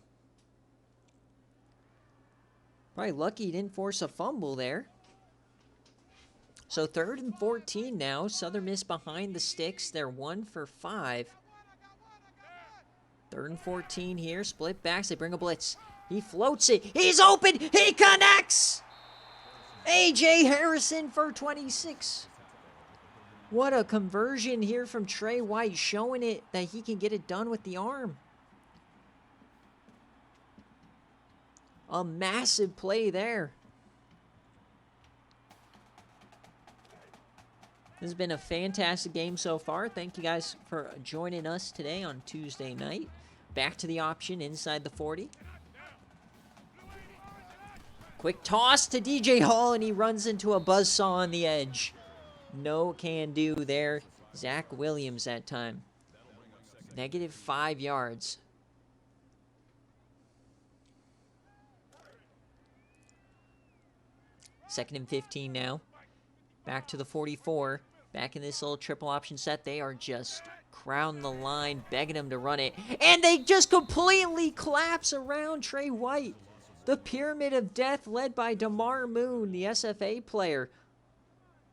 Probably lucky he didn't force a fumble there. So 3rd and 14 now. Southern Miss behind the sticks. They're 1 for 5. 3rd and 14 here. Split backs. They bring a blitz. He floats it. He's open. He connects. A.J. Harrison for 26. What a conversion here from Trey White, showing it that he can get it done with the arm. A massive play there. This has been a fantastic game so far. Thank you guys for joining us today on Tuesday night. Back to the option inside the 40. Quick toss to DJ Hall, and he runs into a buzzsaw on the edge. No can do there. Zach Williams that time. -5 yards. Second and 15 now. Back to the 44. Back in this little triple option set. They are just crowding the line, begging him to run it. And they just completely collapse around Trey White. The Pyramid of Death led by DeMar Moon, the SFA player.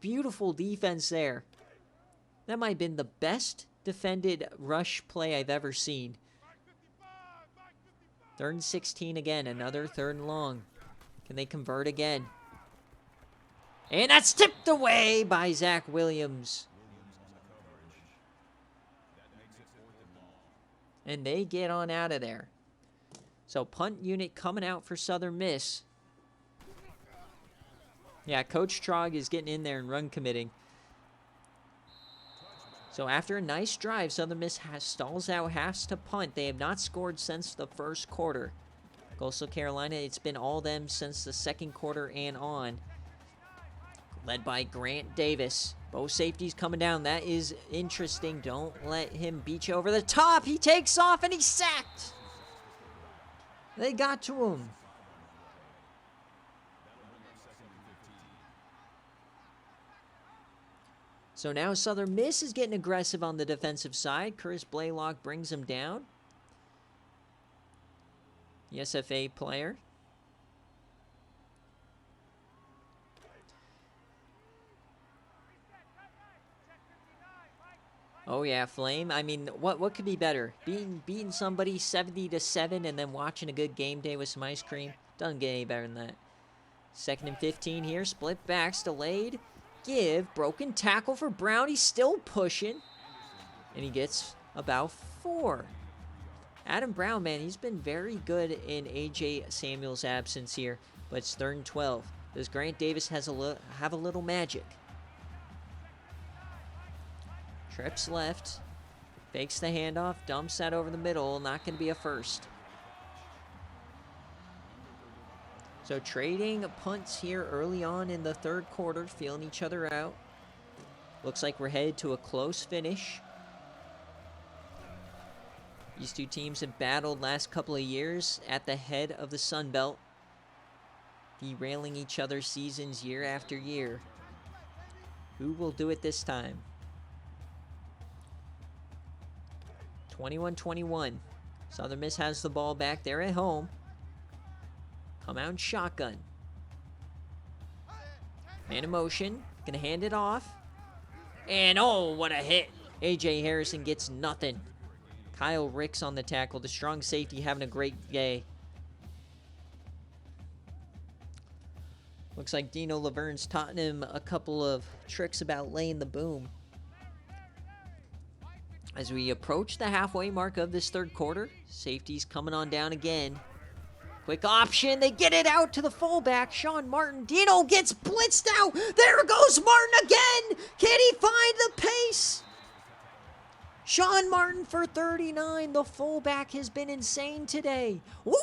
Beautiful defense there. That might have been the best defended rush play I've ever seen. 3rd and 16 again. Another 3rd and long. Can they convert again? And that's tipped away by Zach Williams. And they get on out of there. So punt unit coming out for Southern Miss. Yeah, Coach Trog is getting in there and run committing. So after a nice drive, Southern Miss stalls out, has to punt. They have not scored since the first quarter. Coastal Carolina, it's been all them since the second quarter and on. Led by Grant Davis. Both safeties coming down. That is interesting. Don't let him beat you over the top. He takes off and he's sacked. They got to him. So now Southern Miss is getting aggressive on the defensive side. Chris Blaylock brings him down. The SFA player. Oh yeah, Flame. I mean, what could be better? Beating somebody 70-7 and then watching a good game day with some ice cream? Doesn't get any better than that. 2nd and 15 here. Split backs, delayed. Give. Broken tackle for Brown. He's still pushing. And he gets about 4. Adam Brown, man, he's been very good in A.J. Samuel's absence here. But it's 3rd and 12. Does Grant Davis have a little magic? Trips left. Fakes the handoff. Dumps that over the middle. Not going to be a first. So trading punts here early on in the 3rd quarter, feeling each other out. Looks like we're headed to a close finish. These two teams have battled last couple of years at the head of the Sun Belt, derailing each other's seasons year after year. Who will do it this time? 21-21. Southern Miss has the ball back there at home. Come out in shotgun. Man in motion. Gonna hand it off. And oh, what a hit. A.J. Harrison gets nothing. Kyle Ricks on the tackle. The strong safety having a great day. Looks like Dino Laverne's taught him a couple of tricks about laying the boom. As we approach the halfway mark of this 3rd quarter, safety's coming on down again. Quick option. They get it out to the fullback, Sean Martin. Dino gets blitzed out. There goes Martin again. Can he find the pace? Sean Martin for 39. The fullback has been insane today. Whoop!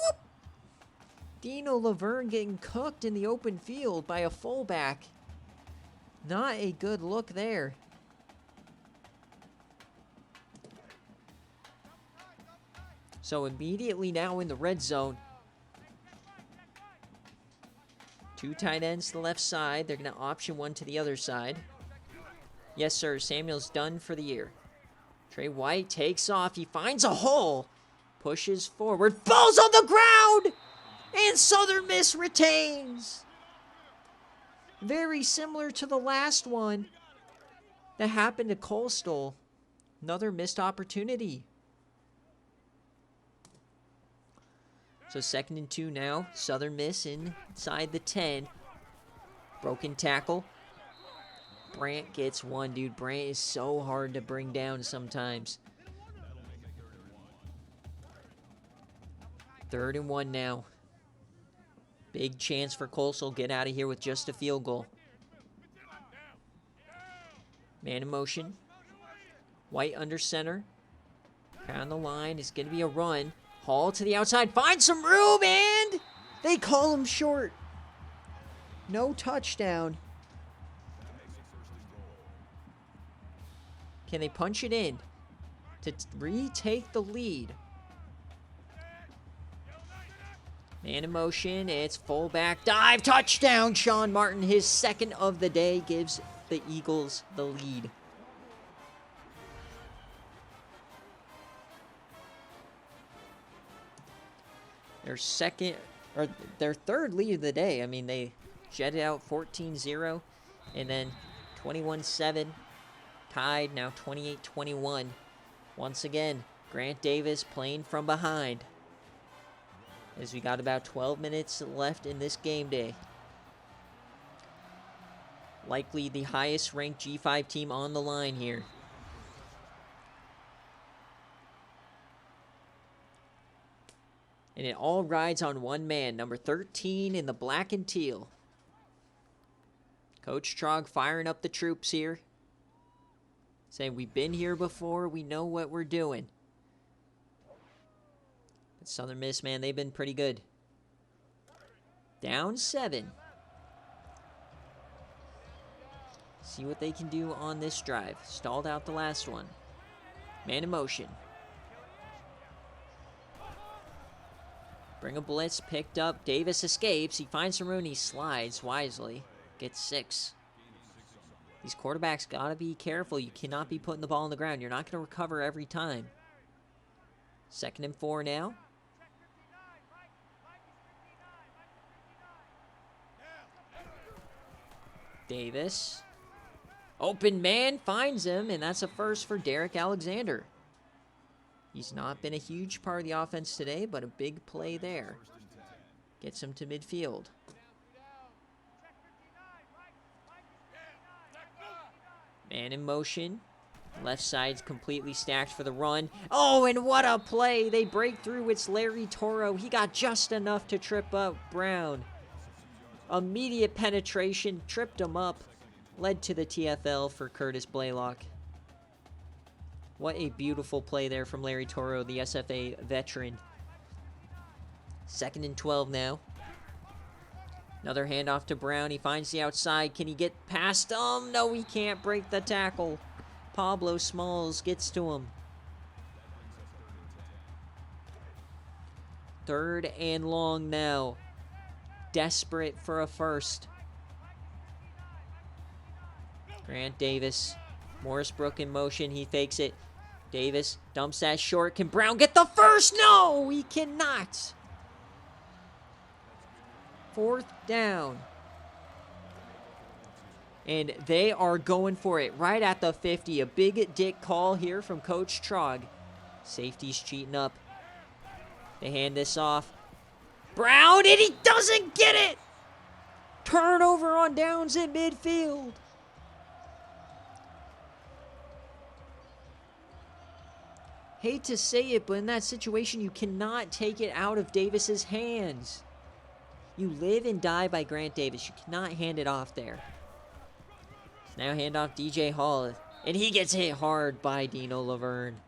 Dino Laverne getting cooked in the open field by a fullback. Not a good look there. So immediately now in the red zone. 2 tight ends to the left side. They're going to option one to the other side. Yes, sir. Samuel's done for the year. Trey White takes off. He finds a hole. Pushes forward. Falls on the ground. And Southern Miss retains. Very similar to the last one that happened to Coastal. Another missed opportunity. So 2nd and 2 now. Southern Miss inside the 10. Broken tackle. Brant gets one, dude. Brant is so hard to bring down sometimes. 3rd and 1 now. Big chance for Coastal. Get out of here with just a field goal. Man in motion. White under center. Down the line. It's going to be a run. Hall to the outside. Finds some room, and they call him short. No touchdown. Can they punch it in to retake the lead? Man in motion. It's fullback dive. Touchdown. Sean Martin, his 2nd of the day, gives the Eagles the lead. Their 3rd lead of the day. I mean, they jetted out 14-0 and then 21-7. Tied, now 28-21. Once again, Grant Davis playing from behind. As we got about 12 minutes left in this game day. Likely the highest ranked G5 team on the line here. And it all rides on one man, number 13 in the black and teal. Coach Trog firing up the troops here. Saying, we've been here before, we know what we're doing. But Southern Miss, man, they've been pretty good. Down 7. See what they can do on this drive. Stalled out the last one. Man in motion. Bring a blitz, picked up. Davis escapes. He finds some room. He slides wisely. Gets 6. These quarterbacks got to be careful. You cannot be putting the ball on the ground. You're not going to recover every time. 2nd and 4 now. Davis. Open man finds him, and that's a first for Derek Alexander. He's not been a huge part of the offense today, but a big play there. Gets him to midfield. Man in motion. Left side's completely stacked for the run. Oh, and what a play. They break through. It's Larry Toro. He got just enough to trip up Brown. Immediate penetration. Tripped him up. Led to the TFL for Curtis Blaylock. What a beautiful play there from Larry Toro, the SFA veteran. 2nd and 12 now. Another handoff to Brown. He finds the outside. Can he get past him? No, he can't break the tackle. Pablo Smalls gets to him. 3rd and long now. Desperate for a first. Grant Davis. Morrisbrook in motion. He fakes it. Davis dumps that short. Can Brown get the first? No, he cannot. 4th down. And they are going for it right at the 50. A big dick call here from Coach Trog. Safety's cheating up. They hand this off. Brown, and he doesn't get it! Turnover on downs in midfield. Hate to say it, but in that situation, you cannot take it out of Davis's hands. You live and die by Grant Davis. You cannot hand it off there. Now hand off DJ Hall, and he gets hit hard by Dino Laverne.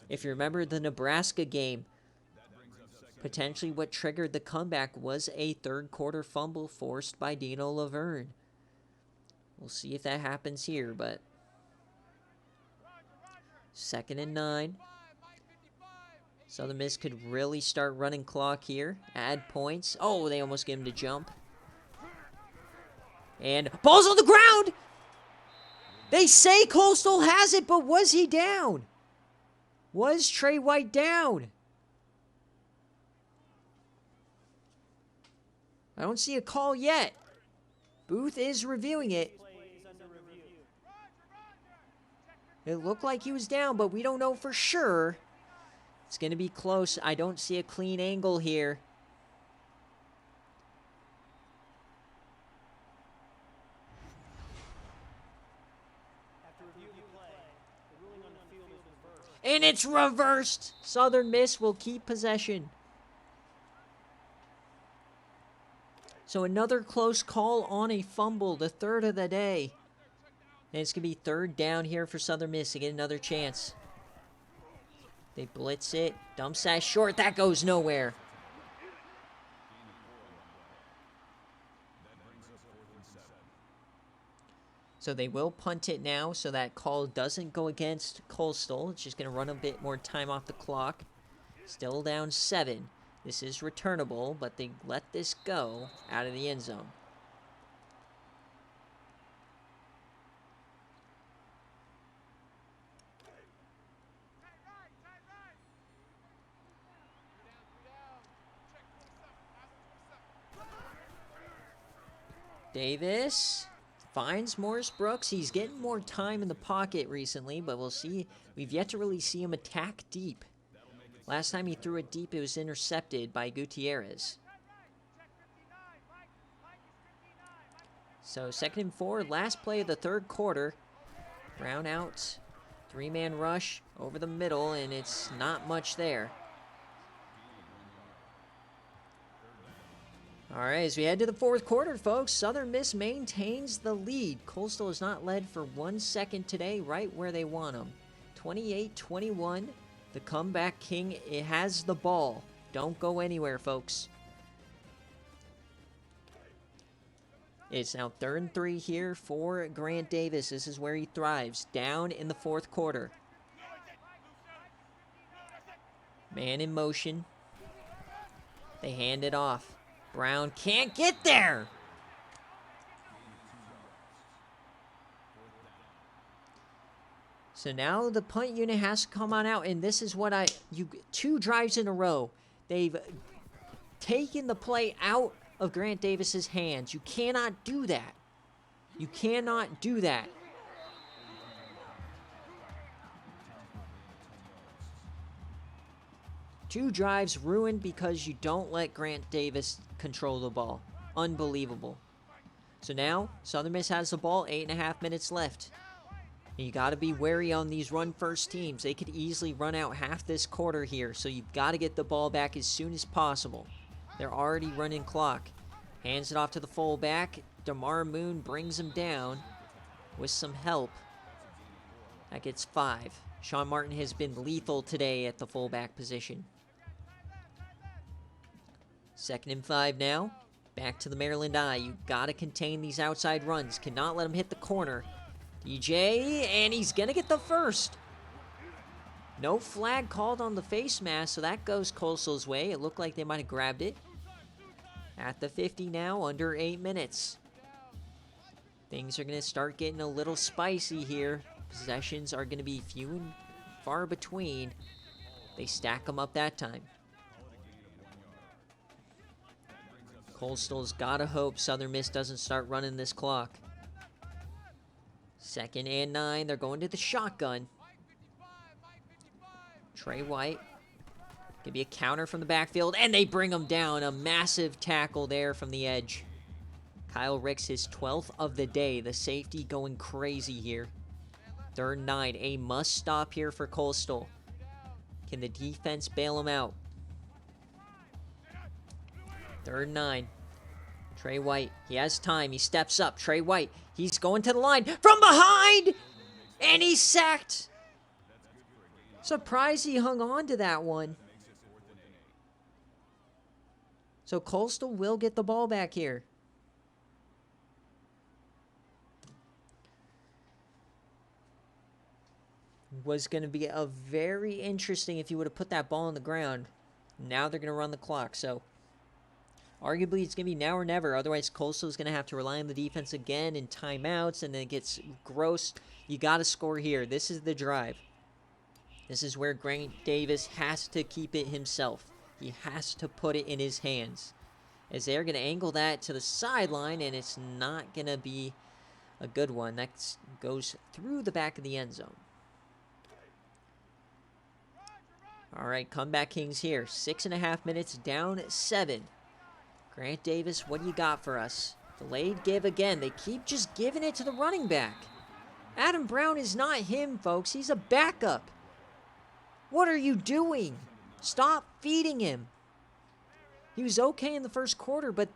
If you remember the Nebraska game, potentially what triggered the comeback was a 3rd quarter fumble forced by Dino Laverne. We'll see if that happens here, but 2nd and 9. Southern Miss could really start running clock here. Add points. Oh, they almost get him to jump. And ball's on the ground! They say Coastal has it, but was he down? Was Trey White down? I don't see a call yet. Booth is reviewing it. It looked like he was down, but we don't know for sure. It's going to be close. I don't see a clean angle here. And it's reversed. Southern Miss will keep possession. So another close call on a fumble, the 3rd of the day. And it's going to be 3rd down here for Southern Miss to get another chance. They blitz it. Dumps that short. That goes nowhere. So they will punt it now so that call doesn't go against Coastal. It's just going to run a bit more time off the clock. Still down 7. This is returnable, but they let this go out of the end zone. Davis finds Morris Brooks. He's getting more time in the pocket recently, but we'll see. We've yet to really see him attack deep. Last time he threw it deep, it was intercepted by Gutierrez. So 2nd and 4, last play of the 3rd quarter. Brown out. 3-man rush over the middle, and it's not much there. All right, as we head to the 4th quarter, folks, Southern Miss maintains the lead. Coastal has not led for 1 second today, right where they want them. 28-21. The comeback king, it has the ball. Don't go anywhere, folks. It's now 3rd and 3 here for Grant Davis. This is where he thrives. Down in the 4th quarter. Man in motion. They hand it off. Brown can't get there. So now the punt unit has to come on out, and this is what 2 drives in a row. They've taken the play out of Grant Davis's hands. You cannot do that. You cannot do that. Two drives ruined because you don't let Grant Davis control the ball. Unbelievable. So now, Southern Miss has the ball, 8.5 minutes left. And you got to be wary on these run-first teams. They could easily run out half this quarter here, so you've got to get the ball back as soon as possible. They're already running clock. Hands it off to the fullback. DeMar Moon brings him down with some help. That gets 5. Sean Martin has been lethal today at the fullback position. 2nd and 5 now. Back to the Maryland I. You got to contain these outside runs. Cannot let them hit the corner. DJ, and he's going to get the first. No flag called on the face mask, so that goes Coastal's way. It looked like they might have grabbed it. At the 50 now, under 8 minutes. Things are going to start getting a little spicy here. Possessions are going to be few and far between. They stack them up that time. Coastal's got to hope Southern Miss doesn't start running this clock. 2nd and 9. They're going to the shotgun. Trey White. Could be a counter from the backfield, and they bring him down. A massive tackle there from the edge. Kyle Ricks, his 12th of the day. The safety going crazy here. 3rd and 9. A must stop here for Coastal. Can the defense bail him out? 3rd and 9. Trey White. He has time. He steps up. Trey White. He's going to the line from behind. And he's sacked. Surprised he hung on to that one. So Coastal will get the ball back here. Was going to be a very interesting if you would have put that ball on the ground. Now they're going to run the clock. So arguably it's going to be now or never. Otherwise Coastal is going to have to rely on the defense again in timeouts, and then it gets gross. You got to score here. This is the drive. This is where Grant Davis has to keep it himself. He has to put it in his hands. As they're going to angle that to the sideline, and it's not going to be a good one. That goes through the back of the end zone. All right, comeback Kings here. 6.5 minutes, down 7. Grant Davis, what do you got for us? Delayed give again. They keep just giving it to the running back. Adam Brown is not him, folks. He's a backup. What are you doing? Stop feeding him. He was okay in the first quarter, but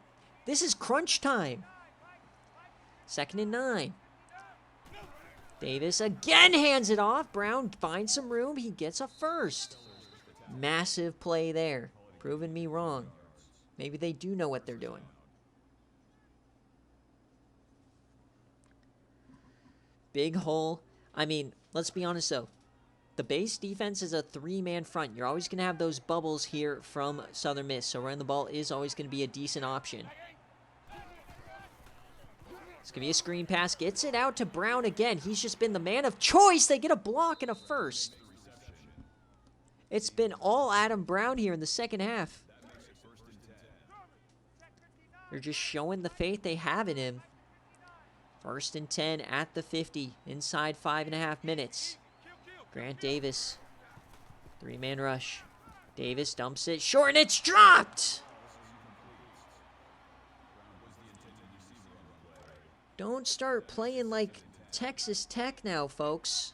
this is crunch time. 2nd and 9. Davis again hands it off. Brown finds some room. He gets a first. Massive play there. Proving me wrong. Maybe they do know what they're doing. Big hole. I mean, let's be honest though. The base defense is a 3-man front. You're always going to have those bubbles here from Southern Miss. So running the ball is always going to be a decent option. It's going to be a screen pass. Gets it out to Brown again. He's just been the man of choice. They get a block and a first. It's been all Adam Brown here in the second half. They're just showing the faith they have in him. 1st and 10 at the 50. Inside 5.5 minutes. Grant Davis. 3-man rush. Davis dumps it short, and it's dropped! Don't start playing like Texas Tech now, folks.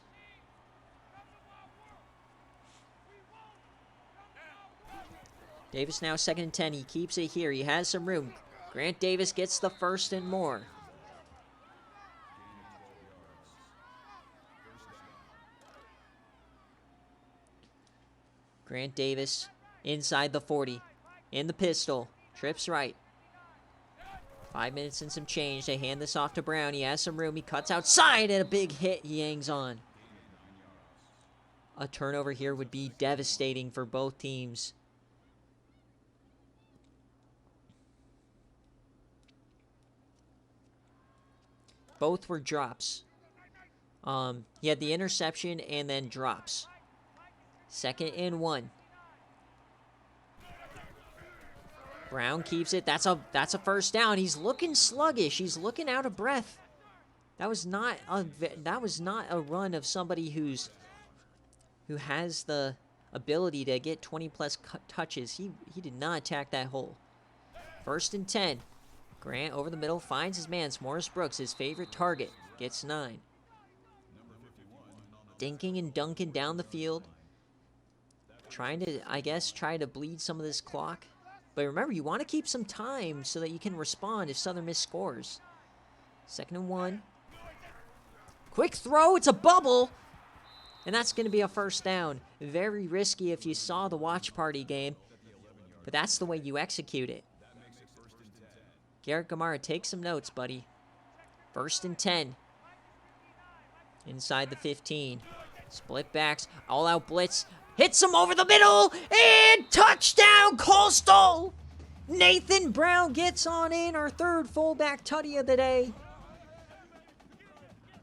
Davis now 2nd and 10. He keeps it here. He has some room. Grant Davis gets the first and more. Grant Davis inside the 40. In the pistol. Trips right. 5 minutes and some change. They hand this off to Brown. He has some room. He cuts outside, and a big hit. He hangs on. A turnover here would be devastating for both teams. Both were drops. He had the interception and then drops. 2nd and 1. Brown keeps it. That's a first down. He's looking sluggish. He's looking out of breath. That was not a run of somebody who has the ability to get 20+ touches. He did not attack that hole. 1st and 10. Grant over the middle finds his man. Morris Brooks, his favorite target, gets 9. Dinking and dunking down the field. Trying to, I guess, try to bleed some of this clock. But remember, you want to keep some time so that you can respond if Southern Miss scores. 2nd and 1. Quick throw. It's a bubble. And that's going to be a first down. Very risky if you saw the watch party game. But that's the way you execute it. Garrett Gamara, take some notes, buddy. 1st and 10. Inside the 15. Split backs. All-out blitz. Hits him over the middle. And touchdown, Coastal! Nathan Brown gets on in. Our 3rd fullback tutty of the day.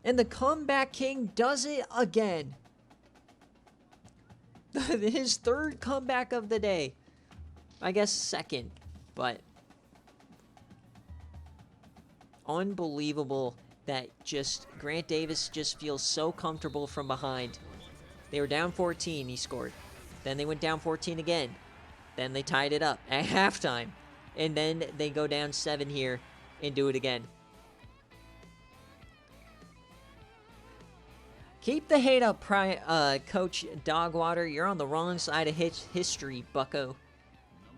And the comeback king does it again. His 3rd comeback of the day. I guess 2nd, but unbelievable that just Grant Davis just feels so comfortable from behind. They were down 14, he scored. Then they went down 14 again. Then they tied it up at halftime. And then they go down 7 here and do it again. Keep the hate up, Coach Dogwater. You're on the wrong side of history, bucko.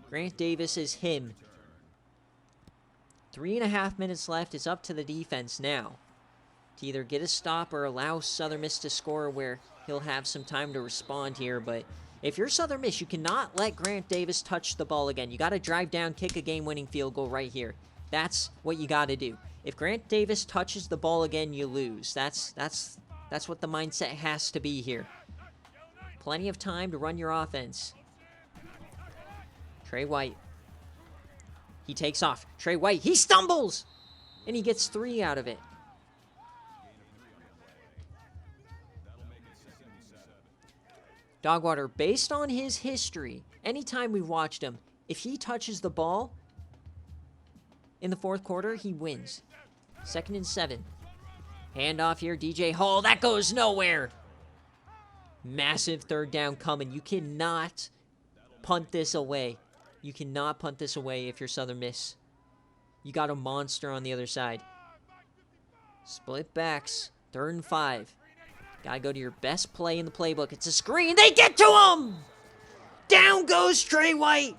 Grant Davis is him. 3.5 minutes left. It's up to the defense now to either get a stop or allow Southern Miss to score where he'll have some time to respond here. But if you're Southern Miss, you cannot let Grant Davis touch the ball again. You got to drive down, kick a game-winning field goal right here. That's what you got to do. If Grant Davis touches the ball again, you lose. That's what the mindset has to be here. Plenty of time to run your offense. Trey White. He takes off. Trey White, he stumbles! And he gets 3 out of it. Dogwater, based on his history, anytime we've watched him, if he touches the ball in the 4th quarter, he wins. 2nd and 7. Handoff here, DJ Hall. That goes nowhere. Massive 3rd down coming. You cannot punt this away. You cannot punt this away if you're Southern Miss. You got a monster on the other side. Split backs. 3rd and 5. Got to go to your best play in the playbook. It's a screen. They get to him! Down goes Trey White.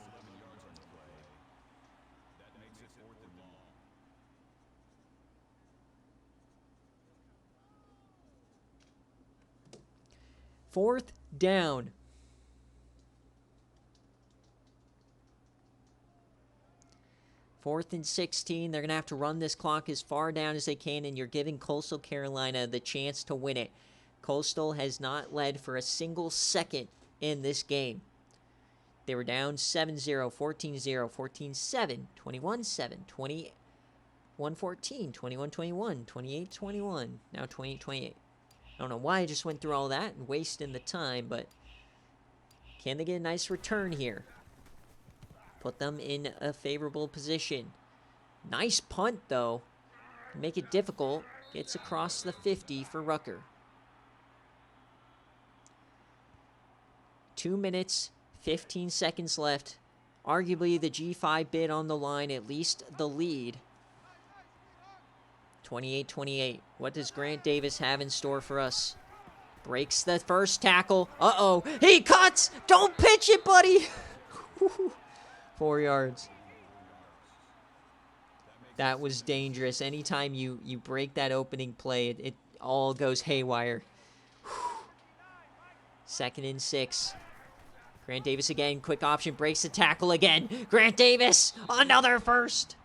Fourth down. 4th and 16. They're going to have to run this clock as far down as they can, and you're giving Coastal Carolina the chance to win it. Coastal has not led for a single second in this game. They were down 7-0, 14-0, 14-7, 21-7, 21-14, 21-21, 28-21, now 28-28. I don't know why I just went through all that and wasting the time, but can they get a nice return here? Put them in a favorable position. Nice punt, though. Make it difficult. Gets across the 50 for Rucker. 2 minutes, 15 seconds left. Arguably the G5 bid on the line, at least the lead. 28-28. What does Grant Davis have in store for us? Breaks the first tackle. Uh-oh. He cuts! Don't pitch it, buddy! 4 yards. That was dangerous. Anytime you break that opening play, it all goes haywire. 2nd and 6. Grant Davis again. Quick option. Breaks the tackle again. Grant Davis! Another first!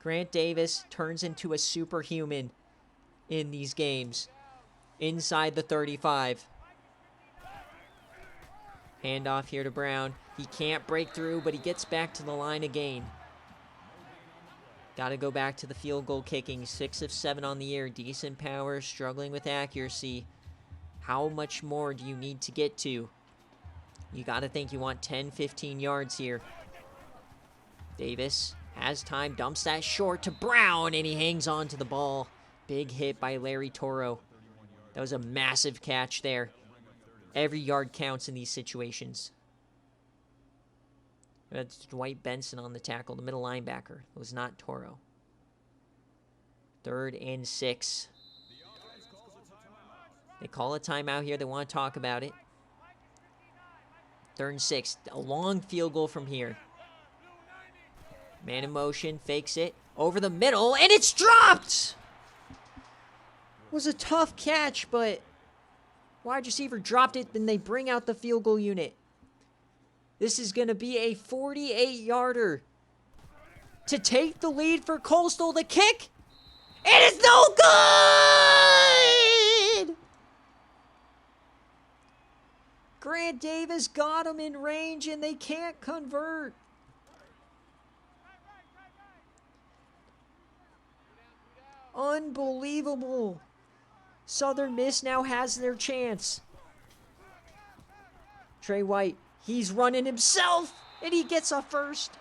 Grant Davis turns into a superhuman in these games. Inside the 35. Handoff here to Brown. He can't break through, but he gets back to the line again. Got to go back to the field goal kicking. 6 of 7 on the year. Decent power, struggling with accuracy. How much more do you need to get to? You got to think you want 10, 15 yards here. Davis has time, dumps that short to Brown, and he hangs on to the ball. Big hit by Larry Toro. That was a massive catch there. Every yard counts in these situations. That's Dwight Benson on the tackle, the middle linebacker. It was not Toro. 3rd and 6. They call a timeout here. They want to talk about it. 3rd and 6. A long field goal from here. Man in motion, fakes it. Over the middle, and it's dropped! It was a tough catch, but wide receiver dropped it, then they bring out the field goal unit. This is going to be a 48-yarder to take the lead for Coastal. The kick, it is no good! Grant Davis got him in range, and they can't convert. Unbelievable. Southern Miss now has their chance. Trey White, he's running himself, and he gets a first.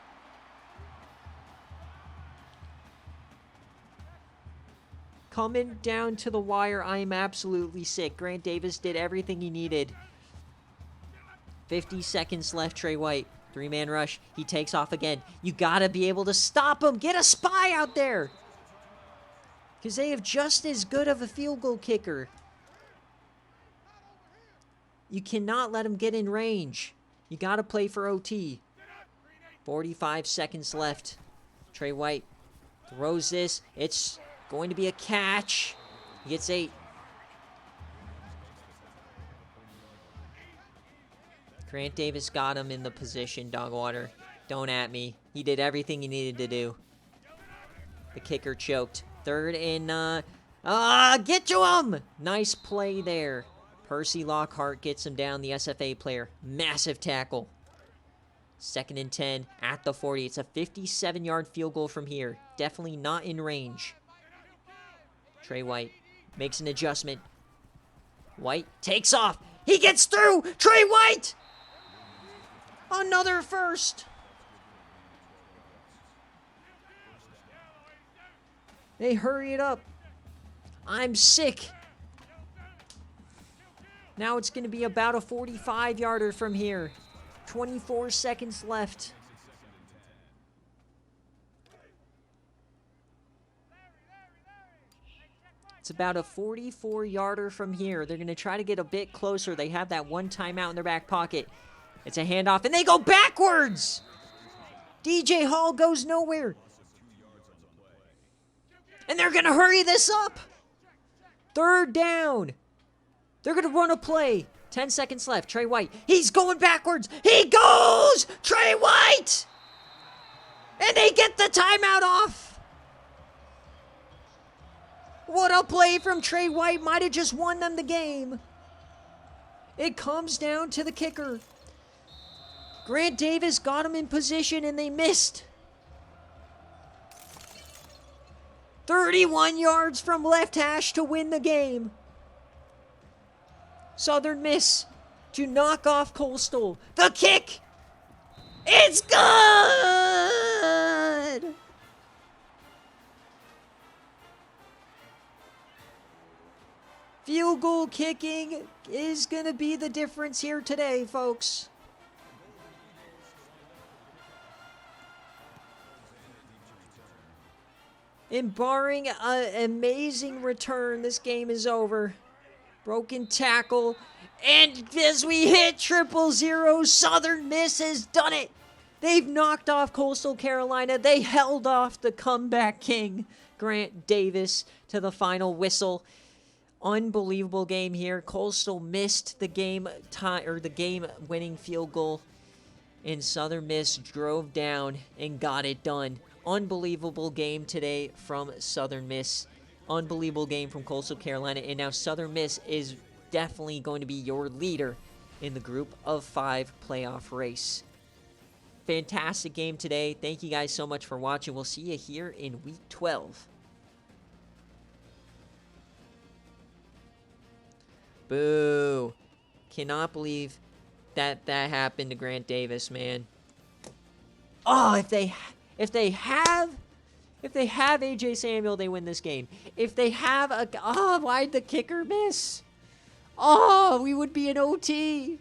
Coming down to the wire, I am absolutely sick. Grant Davis did everything he needed. 50 seconds left, Trey White. 3-man rush. He takes off again. You gotta be able to stop him. Get a spy out there. Because they have just as good of a field goal kicker. You cannot let him get in range. You got to play for OT. 45 seconds left. Trey White throws this. It's going to be a catch. He gets 8. Grant Davis got him in the position, Dogwater. Don't at me. He did everything he needed to do. The kicker choked. 3rd and, get to him! Nice play there. Percy Lockhart gets him down, the SFA player. Massive tackle. 2nd and 10 at the 40. It's a 57-yard field goal from here. Definitely not in range. Trey White makes an adjustment. White takes off. He gets through! Trey White! Another first! They hurry it up. I'm sick. Now it's going to be about a 45-yarder from here. 24 seconds left. It's about a 44-yarder from here. They're going to try to get a bit closer. They have that one timeout in their back pocket. It's a handoff, and they go backwards! DJ Hall goes nowhere. And they're going to hurry this up. 3rd down. They're going to run a play. 10 seconds left. Trey White. He's going backwards. He goes! Trey White! And they get the timeout off. What a play from Trey White. Might have just won them the game. It comes down to the kicker. Grant Davis got him in position, and they missed. 31 yards from left hash to win the game. Southern Miss to knock off Coastal. The kick! It's good! Field goal kicking is going to be the difference here today, folks. And barring an amazing return, this game is over. Broken tackle. And as we hit 000, Southern Miss has done it. They've knocked off Coastal Carolina. They held off the comeback king, Grant Davis, to the final whistle. Unbelievable game here. Coastal missed the game-winning field goal, and Southern Miss drove down and got it done. Unbelievable game today from Southern Miss. Unbelievable game from Coastal Carolina. And now Southern Miss is definitely going to be your leader in the Group of 5 playoff race. fantastic game today. Thank you guys so much for watching. We'll see you here in week 12. Boo. Cannot believe that happened to Grant Davis, man. Oh, if they have AJ Samuel, they win this game. If they have why'd the kicker miss? Oh, we would be in OT.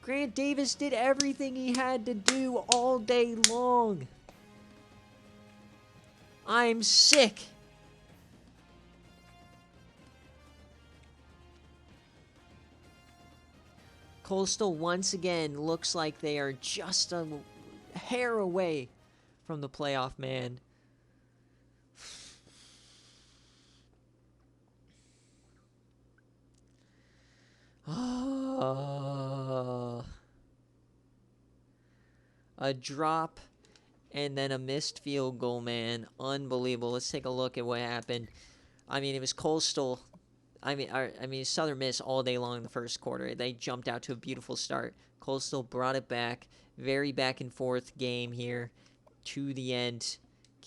Grant Davis did everything he had to do all day long. I'm sick. Coastal once again looks like they are just a hair away from the playoff, man. A drop and then a missed field goal, man. Unbelievable. Let's take a look at what happened. I mean, it was Coastal. I mean, Southern Miss all day long in the first quarter. They jumped out to a beautiful start. Coastal brought it back. Very back and forth game here to the end.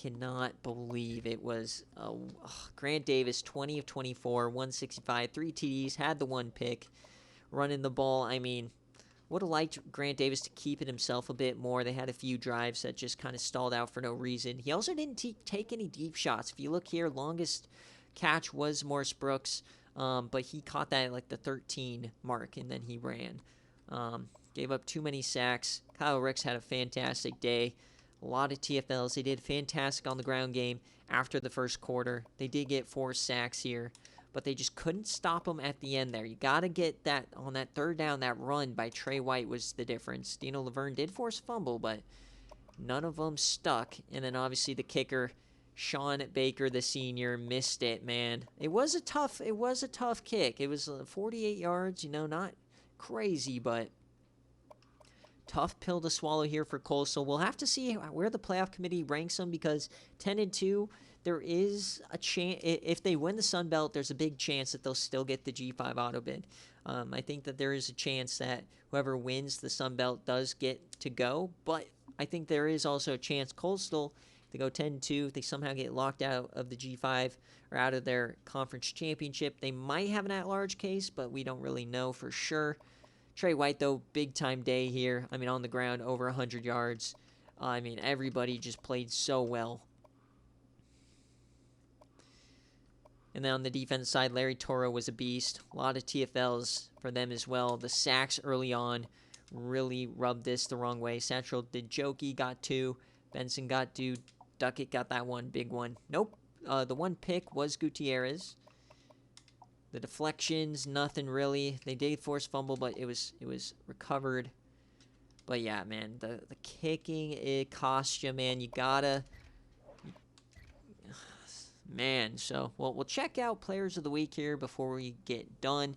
Cannot believe it was Grant Davis, 20 of 24, 165, 3 TDs, had the one pick, running the ball. I mean, would have liked Grant Davis to keep it himself a bit more. They had a few drives that just kind of stalled out for no reason. He also didn't take any deep shots. If you look here, longest catch was Morris Brooks, but he caught that at like the 13 mark, and then he ran. Gave up too many sacks. Kyle Ricks had a fantastic day. A lot of TFLs. They did fantastic on the ground game after the first quarter. They did get 4 sacks here, but they just couldn't stop them at the end there. You got to get that on that third down. That run by Trey White was the difference. Dino Laverne did force a fumble, but none of them stuck. And then obviously the kicker, Sean Baker, the senior, missed it, man. It was a tough kick. It was 48 yards, not crazy, but tough pill to swallow here for Coastal. We'll have to see where the playoff committee ranks them, because 10-2, there is a chance, if they win the Sun Belt, there's a big chance that they'll still get the G5 auto bid. I think that there is a chance that whoever wins the Sun Belt does get to go, but I think there is also a chance Coastal, if they go 10-2, if they somehow get locked out of the G5 or out of their conference championship, they might have an at-large case, but we don't really know for sure. Trey White, though, big-time day here. I mean, on the ground, over 100 yards. I mean, everybody just played so well. And then on the defense side, Larry Toro was a beast. A lot of TFLs for them as well. The sacks early on really rubbed this the wrong way. Satchel Dijoki got 2. Benson got 2. Duckett got that one, big one. Nope. The one pick was Gutierrez. The deflections, nothing really. They did force fumble, but it was recovered. But yeah, man, the kicking, it cost you, man. You gotta, man. So we'll check out players of the week here before we get done.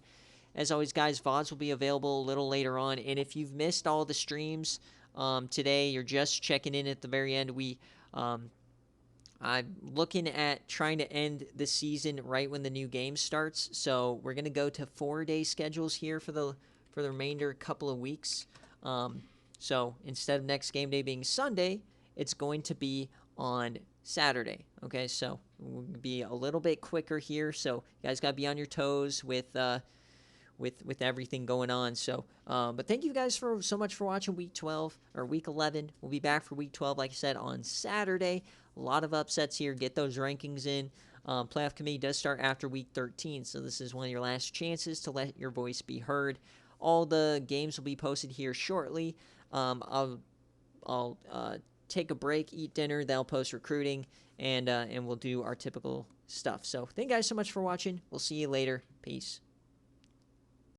As always, guys, VODs will be available a little later on. And if you've missed all the streams today, you're just checking in at the very end. I'm looking at trying to end the season right when the new game starts. So we're going to go to 4-day schedules here for the remainder couple of weeks. So instead of next game day being Sunday, it's going to be on Saturday. Okay, so we'll be a little bit quicker here. So you guys got to be on your toes with everything going on. So, but thank you guys so much for watching week 12 or week 11. We'll be back for week 12, like I said, on Saturday. A lot of upsets here. Get those rankings in. Playoff committee does start after week 13, so this is one of your last chances to let your voice be heard. All the games will be posted here shortly. I'll take a break, eat dinner, then I'll post recruiting, and we'll do our typical stuff. So thank you guys so much for watching. We'll see you later. Peace.